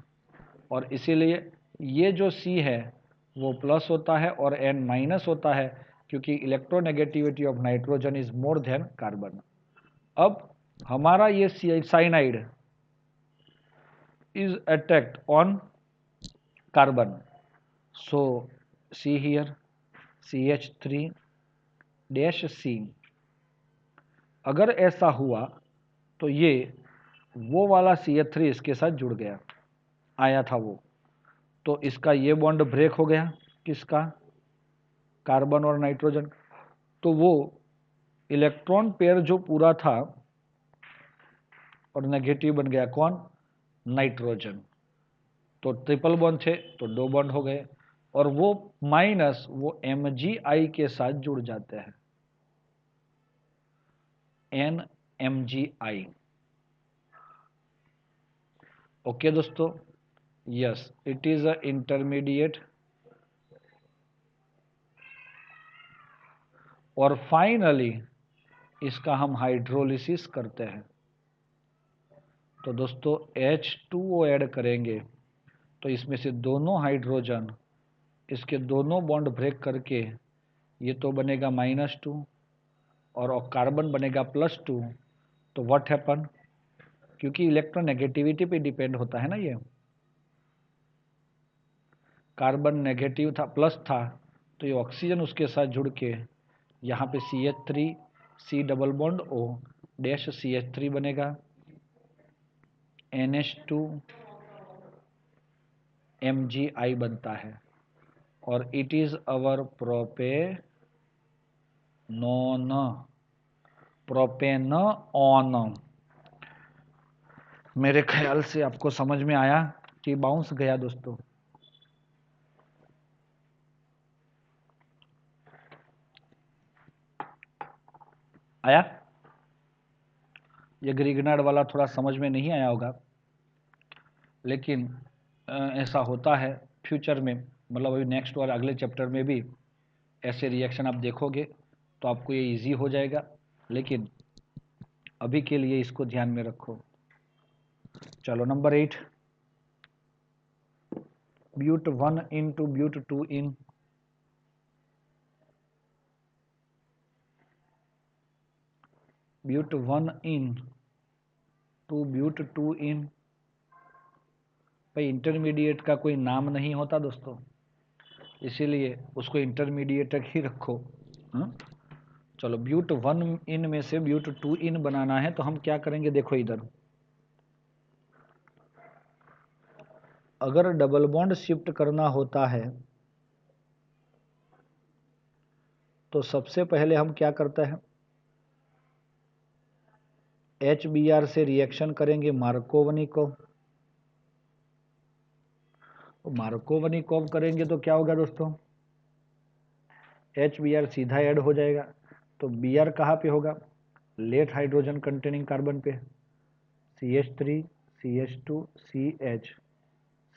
और इसीलिए ये जो C है वो प्लस होता है और N माइनस होता है, क्योंकि electronegativity of nitrogen is more than carbon. अब हमारा ये cyanide is attacked on carbon, so see here CH3-C। अगर ऐसा हुआ तो ये वो वाला CH3 इसके साथ जुड़ गया, आया था वो, तो इसका ये बॉन्ड ब्रेक हो गया, किसका? कार्बन और नाइट्रोजन। तो वो इलेक्ट्रॉन पेयर जो पूरा था और नेगेटिव बन गया कौन? नाइट्रोजन। तो ट्रिपल बॉन्ड थे तो 2 बॉन्ड हो गए, और वो माइनस वो MgI के साथ जुड़ जाते हैं, NMgI। ओके दोस्तों, yes it is a intermediate. और फाइनली इसका हम हाइड्रोलिसिस करते हैं। तो दोस्तों H2O ऐड करेंगे तो इसमें से दोनों हाइड्रोजन इसके दोनों बॉन्ड ब्रेक करके ये तो बनेगा -2 और कार्बन बनेगा +2। तो व्हाट हैपन, क्योंकि इलेक्ट्रोनेगेटिविटी पे डिपेंड होता है ना, ये कार्बन नेगेटिव था, प्लस था, तो ये ऑक्सीजन उसके साथ जुड़ के यहाँ पे CH3 C double bond O dash CH3 बनेगा, NH2 MgI बनता है और इट इज अवर प्रोपेनॉन। मेरे ख्याल से आपको समझ में आया कि बाउंस गया दोस्तों। आया? ये ग्रीगनार्ड वाला थोड़ा समझ में नहीं आया होगा, लेकिन ऐसा होता है फ्यूचर में, मतलब अभी नेक्स्ट और अगले चैप्टर में भी ऐसे रिएक्शन आप देखोगे तो आपको ये इजी हो जाएगा, लेकिन अभी के लिए इसको ध्यान में रखो। चलो number 8, but 1 yne to but 2 yne. But 1 yne to but 2 yne. भाई इंटरमीडिएट का कोई नाम नहीं होता दोस्तों, इसीलिए उसको इंटरमीडिएट तक ही रखो। चलो ब्यूट 1 इन में से ब्यूट 2 इन बनाना है तो हम क्या करेंगे, देखो इधर अगर डबल बॉन्ड शिफ्ट करना होता है तो सबसे पहले हम क्या करते हैं, HBr से रिएक्शन करेंगे मार्कोवनिकोव। मार्कोवनिकोव करेंगे तो क्या होगा दोस्तों, HBr सीधा ऐड हो जाएगा, तो Br कहाँ पे होगा, लेट हाइड्रोजन कंटेनिंग कार्बन पे, CH3 CH2 CH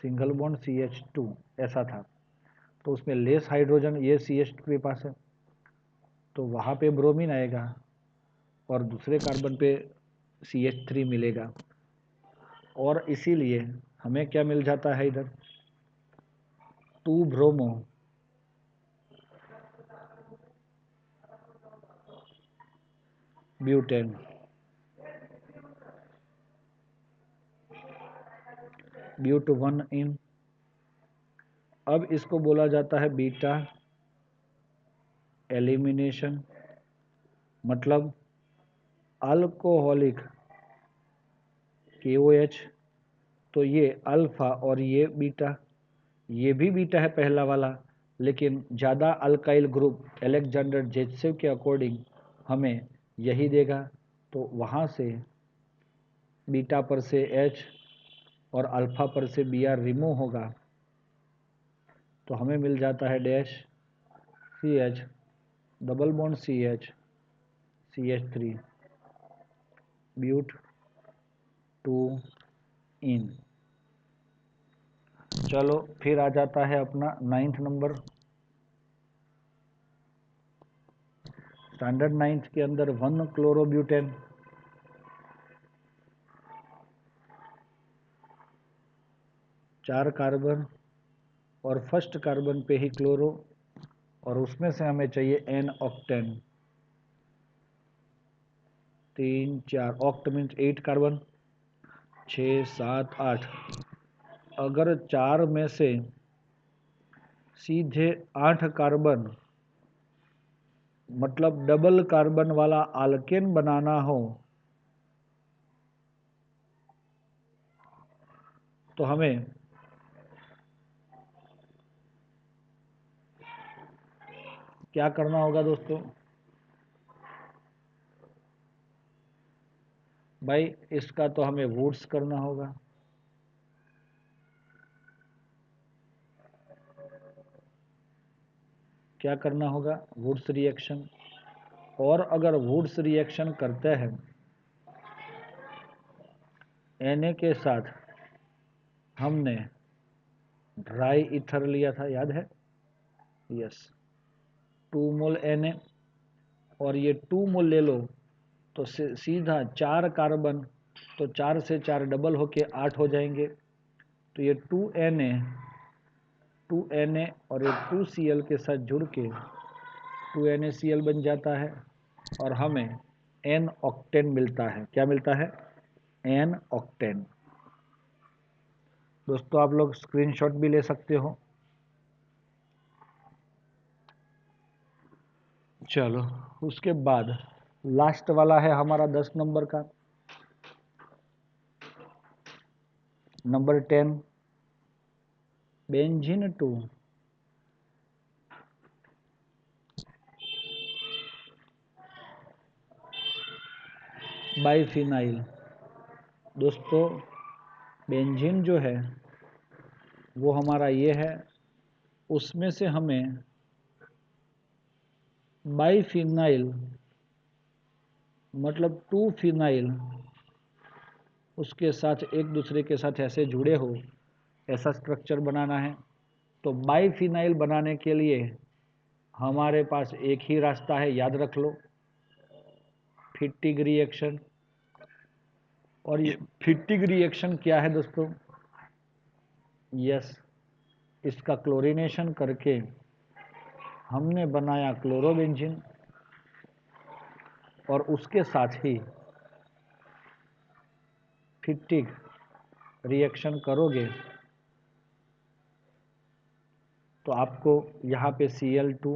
single bond CH2 ऐसा था, तो उसमें लेस हाइड्रोजन ये CH2 के पास है, तो वहाँ पे ब्रोमीन आएगा और दूसरे कार्बन पे CH3 मिलेगा, और इसीलिए हमें क्या मिल जाता है इधर, 2 ब्रोमो ब्यूटेन। ब्यूट 1 इन। अब इसको बोला जाता है बीटा एलिमिनेशन, मतलब अल्कोहलिक KOH, तो ये अल्फा और ये बीटा, ये भी बीटा है पहला वाला, लेकिन ज़्यादा अल्काइल ग्रुप अलेक्जेंडर जेटसेव के अकॉर्डिंग हमें यही देगा, तो वहाँ से बीटा पर से H और अल्फा पर से Br रिमूव होगा, तो हमें मिल जाता है dash CH double bond CH CH3 but 2 yne. चलो फिर आ जाता है अपना 9th नंबर, स्टैंडर्ड 9th के अंदर 1 क्लोरोब्यूटेन, 4 कार्बन और फर्स्ट कार्बन पे ही क्लोरो, और उसमें से हमें चाहिए N octane, 3 4 oct means 8 carbon, 6 7 8। अगर 4 में से सीधे 8 कार्बन मतलब डबल कार्बन वाला आल्केन बनाना हो तो हमें क्या करना होगा दोस्तों, भाई इसका तो हमें वुड्स करना होगा। क्या करना होगा, वुड्स रिएक्शन। और अगर वुड्स रिएक्शन करते हैं Na के साथ हमने ड्राई ईथर लिया था, याद है? यस, 2 मोल Na, और ये 2 मोल ले लो तो सीधा 4 कार्बन, तो 4 से 4 डबल होके 8 हो जाएंगे। तो ये 2Na और ये 2Cl के साथ जुड़ के 2NaCl बन जाता है, और हमें N ऑक्टेन मिलता है। क्या मिलता है? N octane. दोस्तों आप लोग स्क्रीनशॉट भी ले सकते हो। चलो, उसके बाद लास्ट वाला है हमारा 10 नंबर का, नंबर 10, बेंजीन 2 बाइफिनाइल। दोस्तों बेंजीन जो है वो हमारा ये है, उसमें से हमें बाइफिनाइल मतलब 2 फिनाइल उसके साथ एक दूसरे के साथ ऐसे जुड़े हो, ऐसा स्ट्रक्चर बनाना है। तो बाइफिनाइल बनाने के लिए हमारे पास एक ही रास्ता है, याद रख लो, फिट्टिग रिएक्शन। और ये फिट्टिग रिएक्शन क्या है दोस्तों? यस, इसका क्लोरीनेशन करके हमने बनाया क्लोरोबेंजीन, और उसके साथ ही फिट्टिग रिएक्शन करोगे तो आपको यहाँ पे Cl2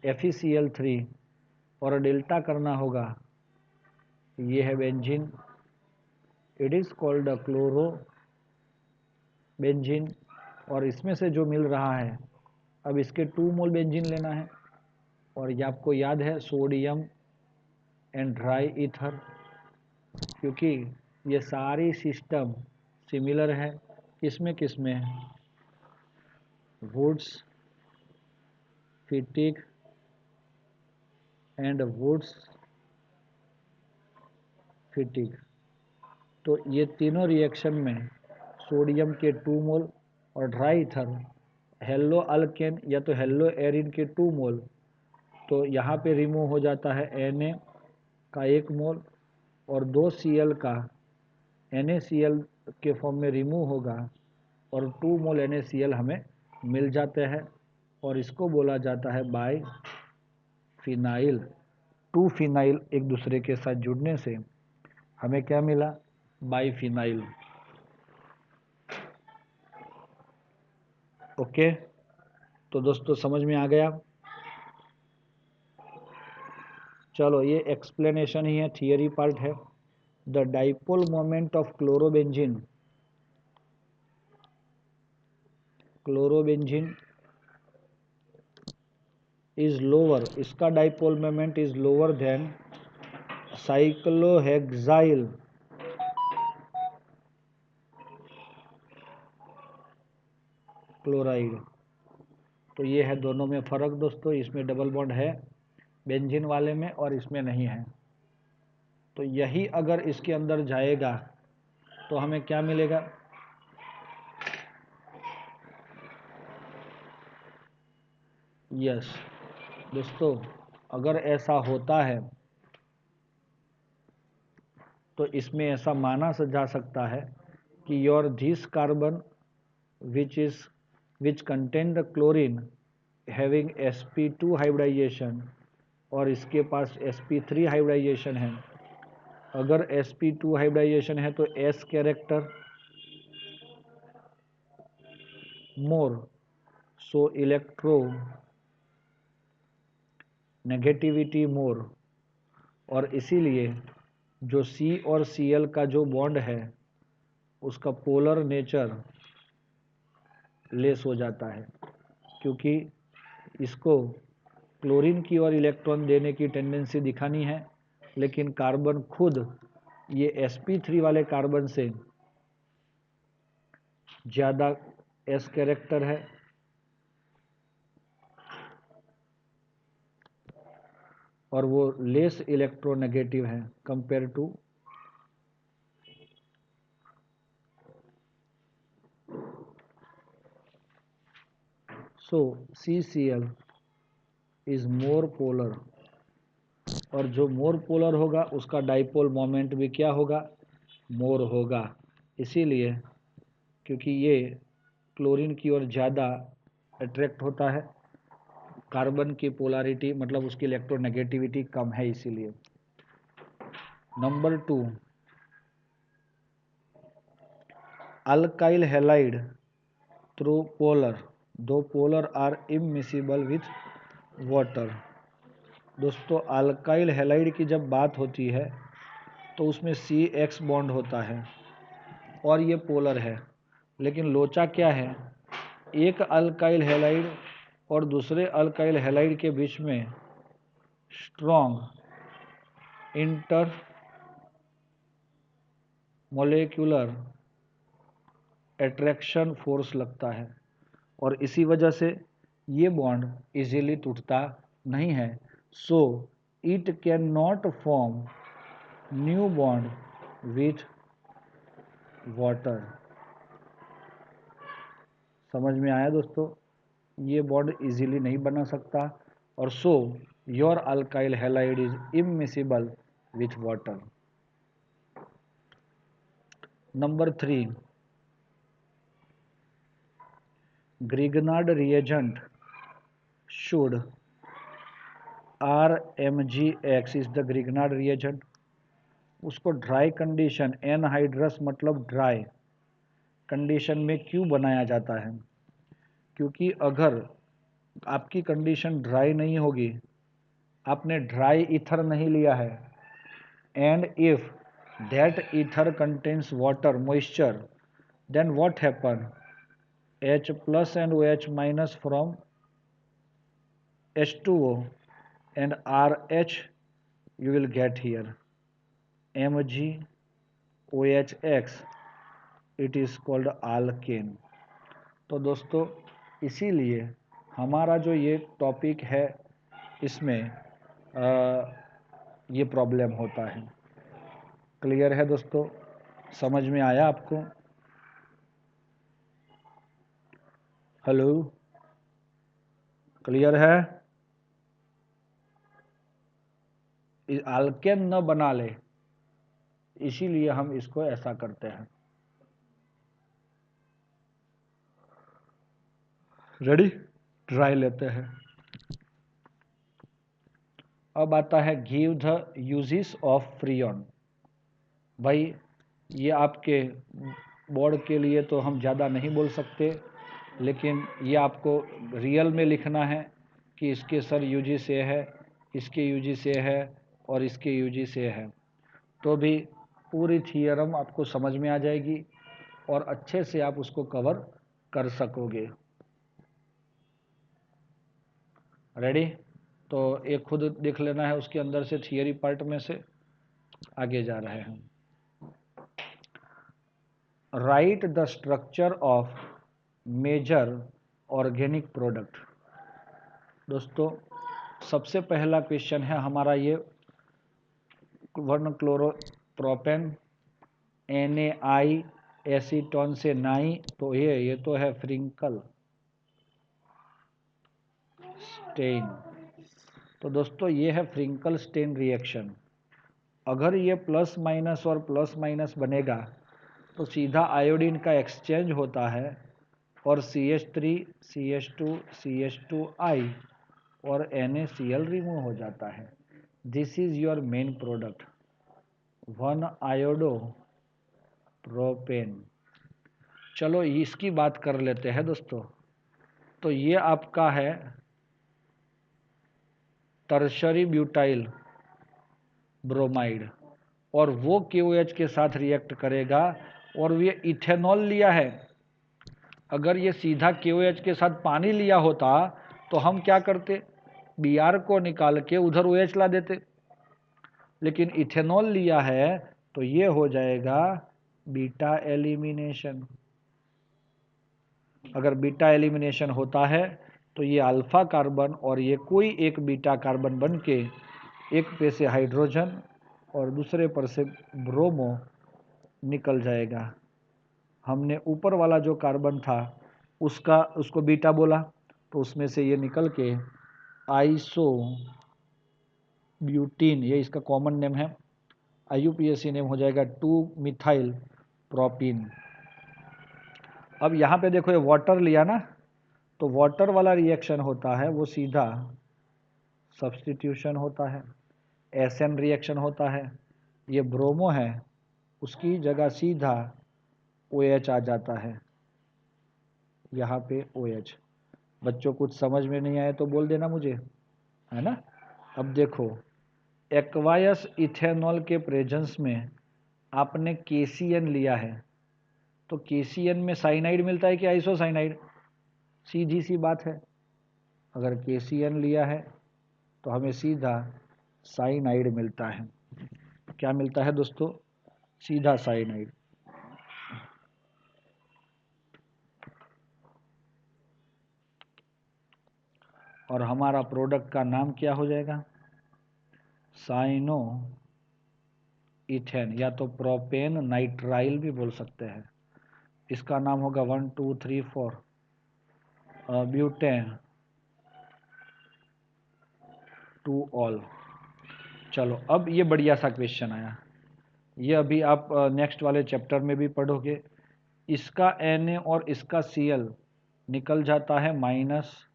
FeCl3 और डेल्टा करना होगा। ये है benzene, it is called a chloro benzene, और इसमें से जो मिल रहा है, अब इसके 2 मोल बेंजीन लेना है, और ये आपको याद है सोडियम एंड ड्राई ईथर, क्योंकि ये सारी सिस्टम सिमिलर है। किसमें वुड्स फिटिग एंड वुड्स फिटिग। तो ये तीनों रिएक्शन में सोडियम के 2 मोल और ड्राई ईथर हेलो अल्केन या तो हेलो एरिन के 2 मोल, तो यहाँ पे रिमूव हो जाता है Na का 1 मोल, और 2 Cl का NaCl के फॉर्म में रिमूव होगा, और 2 मोल NaCl हमें मिल जाते हैं, और इसको बोला जाता है बाई फिनाइल। 2 फिनाइल एक दूसरे के साथ जुड़ने से हमें क्या मिला? बाइफिनाइल। ओके, तो दोस्तों समझ में आ गया? चलो, ये एक्सप्लेनेशन ही है, थियरी पार्ट है। The dipole moment of chlorobenzene is lower, इसका dipole moment is lower than cyclohexyl chloride. तो ये है दोनों में फर्क दोस्तों, इसमें डबल बॉन्ड है बेंजीन वाले में और इसमें नहीं है। तो यही अगर इसके अंदर जाएगा तो हमें क्या मिलेगा? यस दोस्तों, अगर ऐसा होता है तो इसमें ऐसा माना जा सकता है कि your this carbon which contain the chlorine having sp2 hybridization, और इसके पास sp3 हाइब्रिडाइजेशन है। अगर sp2 हाइब्रिडाइजेशन है तो s कैरेक्टर मोर, सो इलेक्ट्रो नेगेटिविटी मोर, और इसीलिए जो C और Cl का जो बॉन्ड है उसका पोलर नेचर लेस हो जाता है, क्योंकि इसको क्लोरीन की ओर इलेक्ट्रॉन देने की टेंडेंसी दिखानी है, लेकिन कार्बन खुद ये sp3 वाले कार्बन से ज़्यादा s कैरेक्टर है, और वो लेस इलेक्ट्रोनेगेटिव है compare to so CCl is more polar, और जो मोर पोलर होगा उसका डाइपोल मोमेंट भी क्या होगा, मोर होगा। इसीलिए क्योंकि ये क्लोरीन की ओर ज़्यादा अट्रैक्ट होता है, कार्बन की पोलैरिटी मतलब उसकी इलेक्ट्रोनेगेटिविटी कम है इसीलिए। Number 2, alkyl halide though polar, though polar are immiscible with water. दोस्तों अल्काइल हैलाइड की जब बात होती है तो उसमें CX बॉन्ड होता है और ये पोलर है, लेकिन लोचा क्या है, एक अल्काइल हैलाइड और दूसरे अल्काइल हैलाइड के बीच में strong inter molecular attraction force लगता है, और इसी वजह से ये बॉन्ड इजीली टूटता नहीं है। So it can not form new bond with water. समझ में आया दोस्तों, ये बॉन्ड इजीली नहीं बना सकता, और so your alkyl halide is immiscible with water. Number 3, Grignard reagent should RMgX is the Grignard reagent। उसको ड्राई कंडीशन एनहाइड्रस मतलब ड्राई कंडीशन में क्यों बनाया जाता है, क्योंकि अगर आपकी कंडीशन ड्राई नहीं होगी, आपने ड्राई ईथर नहीं लिया है, and if that ether contains water moisture, then what happen, H plus and OH minus from H2O and RH you will get here MgOHX, it is called alkane। तो दोस्तों इसीलिए हमारा जो ये टॉपिक है इसमें ये प्रॉब्लम होता है। क्लियर है दोस्तों, समझ में आया आपको? हेलो, क्लियर है? आल्केन न बना ले, इसीलिए हम इसको ऐसा करते हैं। रेडी, ट्राई लेते हैं। अब आता है give the uses of freon. भाई ये आपके बोर्ड के लिए तो हम ज़्यादा नहीं बोल सकते, लेकिन ये आपको रियल में लिखना है कि इसके सर यूजी से है, इसके यूजी से है और इसके यूजी से है, तो भी पूरी थियरम आपको समझ में आ जाएगी और अच्छे से आप उसको कवर कर सकोगे। रेडी? तो एक खुद देख लेना है, उसके अंदर से थियरी पार्ट में से आगे जा रहे हैं। Write the structure of major organic product. दोस्तों सबसे पहला क्वेश्चन है हमारा ये 1-क्लोरोप्रोपेन NaI एसीटोन से नाई, तो ये तो है फ्रिंकल स्टेन। तो दोस्तों ये है फ्रिंकल स्टेन रिएक्शन। अगर ये प्लस माइनस और प्लस माइनस बनेगा तो सीधा आयोडीन का एक्सचेंज होता है और CH3 CH2 CH2I और NaCl रिमूव हो जाता है। This is your main product one iodopropane. चलो इसकी बात कर लेते हैं दोस्तों। तो ये आपका है टर्शरी ब्यूटाइल ब्रोमाइड, और वो KOH के साथ रिएक्ट करेगा, और ये इथेनॉल लिया है। अगर ये सीधा KOH के साथ पानी लिया होता तो हम क्या करते, Br को निकाल के उधर OH ला देते, लेकिन इथेनॉल लिया है तो ये हो जाएगा बीटा एलिमिनेशन। अगर बीटा एलिमिनेशन होता है तो ये अल्फा कार्बन और ये कोई एक बीटा कार्बन बन के एक पे से हाइड्रोजन और दूसरे पर से ब्रोमो निकल जाएगा। हमने ऊपर वाला जो कार्बन था उसको बीटा बोला, तो उसमें से ये निकल के आइसो ब्यूटीन, ये इसका कॉमन नेम है, IUPAC नेम हो जाएगा 2 मिथाइल प्रोपीन। अब यहाँ पे देखो ये वाटर लिया ना, तो वाटर वाला रिएक्शन होता है वो सीधा सब्स्टिट्यूशन होता है, SN रिएक्शन होता है। ये ब्रोमो है, उसकी जगह सीधा OH आ जाता है, यहाँ पे OH। बच्चों कुछ समझ में नहीं आए तो बोल देना मुझे, है ना। अब देखो एक्वायस इथेनॉल के प्रेजेंस में आपने KCN लिया है, तो KCN में साइनाइड मिलता है कि आइसोसाइनाइड? सीधी सी बात है, अगर KCN लिया है तो हमें सीधा साइनाइड मिलता है। क्या मिलता है दोस्तों? सीधा साइनाइड। और हमारा प्रोडक्ट का नाम क्या हो जाएगा? साइनो इथेन, या तो प्रोपेन नाइट्राइल भी बोल सकते हैं। इसका नाम होगा 1 2 3 4 ब्यूटेन टू ऑल। चलो अब ये बढ़िया सा क्वेश्चन आया, ये अभी आप नेक्स्ट वाले चैप्टर में भी पढ़ोगे। इसका Na और इसका Cl निकल जाता है माइनस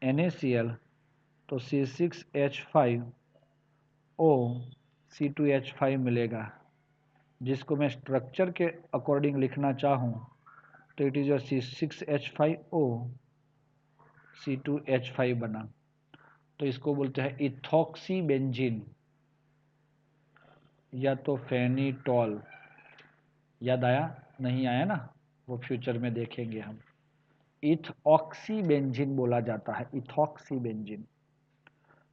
NaCl, तो C6H5O C2H5 मिलेगा, जिसको मैं स्ट्रक्चर के अकॉर्डिंग लिखना चाहूँ तो it is your C6H5O C2H5 बना, तो इसको बोलते हैं इथॉक्सी बेंजीन या तो फेनिटॉल। याद आया? नहीं आया ना, वो फ्यूचर में देखेंगे हम। इथऑक्सी बेंजीन बोला जाता है, इथॉक्सी बेंजीन।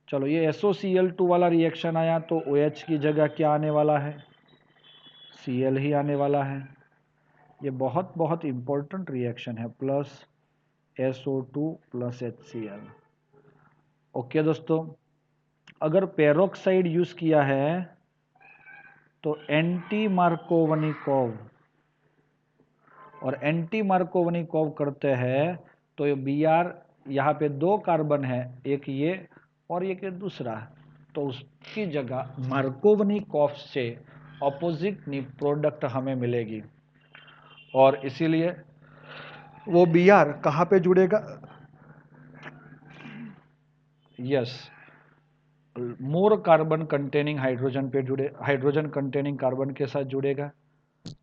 चलो ये SOCl2 वाला रिएक्शन आया तो OH की जगह क्या आने वाला है? Cl ही आने वाला है। ये बहुत बहुत इंपॉर्टेंट रिएक्शन है, plus SO2 plus HCl। Okay दोस्तों, अगर पेरोक्साइड यूज किया है तो एंटी मार्कोवनिकोव, और एंटी मार्कोवनिकोव करते हैं तो ये Br, यहाँ पे 2 कार्बन है, एक ये और एक ये दूसरा, तो उसकी जगह मार्कोवनिकोव से ऑपोजिट प्रोडक्ट हमें मिलेगी, और इसीलिए वो Br कहाँ पे जुड़ेगा? Yes, more carbon containing hydrogen पे जुड़े, हाइड्रोजन कंटेनिंग कार्बन के साथ जुड़ेगा,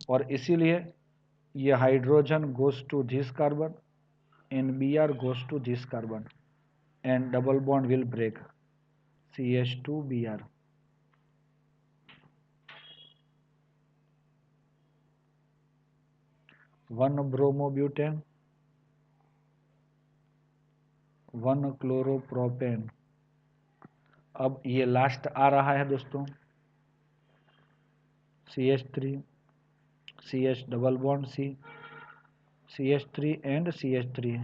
और इसीलिए ये hydrogen goes to this carbon and Br goes to this carbon and double bond will break, CH2Br। One bromobutane, 1 chloropropane. अब ये लास्ट आ रहा है दोस्तों, CH3 CH double bond C, CH3 and CH3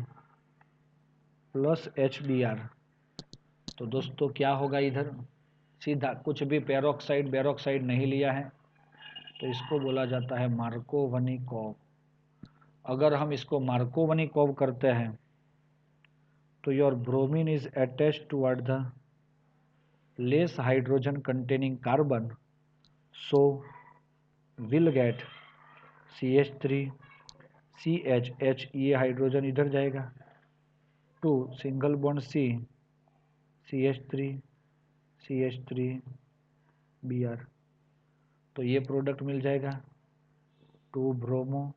plus HBr। तो दोस्तों क्या होगा इधर? सीधा कुछ भी पेरोक्साइड बेरोक्साइड नहीं लिया है, तो इसको बोला जाता है मार्कोवनिकोव। अगर हम इसको मार्कोवनिकोव करते हैं तो your bromine is attached toward the less hydrogen containing carbon, so will get CH3 CH, ये हाइड्रोजन इधर जाएगा, to single bond C CH3 CH3 Br, तो ये प्रोडक्ट मिल जाएगा 2 ब्रोमो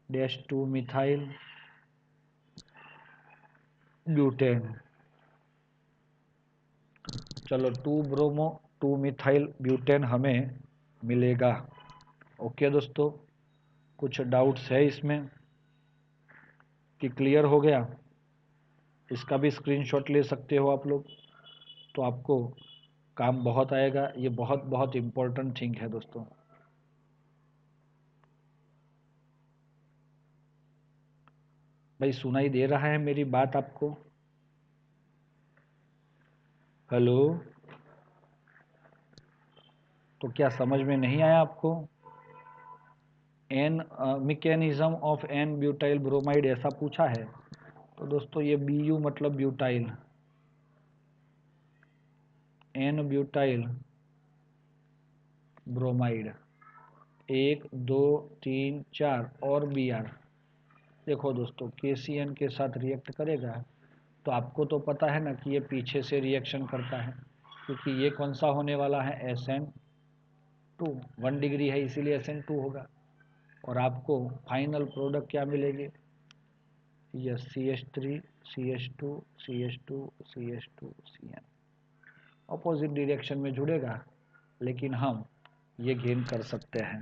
डैश 2 मिथाइल ब्यूटेन। चलो 2 ब्रोमो 2 मिथाइल ब्यूटेन हमें मिलेगा। Okay दोस्तों, कुछ डाउट्स है इसमें कि क्लियर हो गया? इसका भी स्क्रीनशॉट ले सकते हो आप लोग, तो आपको काम बहुत आएगा। ये बहुत बहुत इम्पोर्टेंट थिंग है दोस्तों। भाई सुनाई दे रहा है मेरी बात आपको? हेलो, तो क्या समझ में नहीं आया आपको? An mechanism of n butyl bromide ऐसा पूछा है, तो दोस्तों ये Bu मतलब ब्यूटाइल, एन ब्यूटाइल ब्रोमाइड, 1 2 3 4 और Br। देखो दोस्तों KCN के साथ रिएक्ट करेगा तो आपको तो पता है ना कि ये पीछे से रिएक्शन करता है, क्योंकि ये कौन सा होने वाला है, SN2, 1 डिग्री है इसीलिए SN2 होगा। और आपको फाइनल प्रोडक्ट क्या मिलेगी, yes CH3 CH2 CH2 CH2 CN। Opposite direction में जुड़ेगा लेकिन हम ये गेन कर सकते हैं।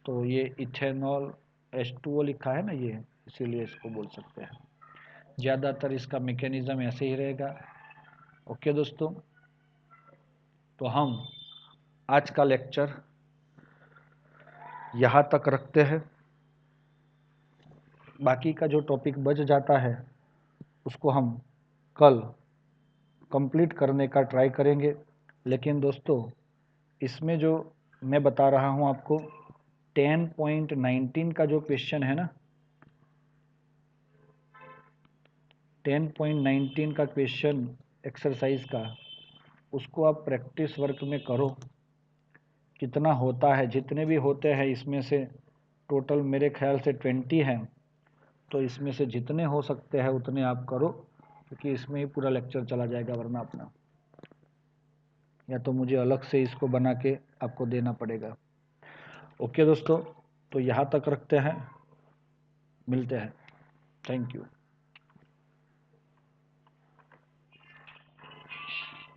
तो ये इथेनॉल H2O लिखा है ना ये, इसीलिए इसको बोल सकते हैं। ज़्यादातर इसका मैकेनिज्म ऐसे ही रहेगा। ओके दोस्तों, तो हम आज का लेक्चर यहाँ तक रखते हैं। बाकी का जो टॉपिक बच जाता है उसको हम कल कंप्लीट करने का ट्राई करेंगे। लेकिन दोस्तों इसमें जो मैं बता रहा हूँ आपको 10.19 का जो क्वेश्चन है ना, 10.19 का क्वेश्चन एक्सरसाइज का, उसको आप प्रैक्टिस वर्क में करो। कितना होता है, जितने भी होते हैं इसमें से टोटल मेरे ख्याल से 20 हैं, तो इसमें से जितने हो सकते हैं उतने आप करो, क्योंकि इसमें ही पूरा लेक्चर चला जाएगा वरना अपना, या तो मुझे अलग से इसको बना के आपको देना पड़ेगा। ओके दोस्तों, तो यहाँ तक रखते हैं, मिलते हैं, थैंक यू।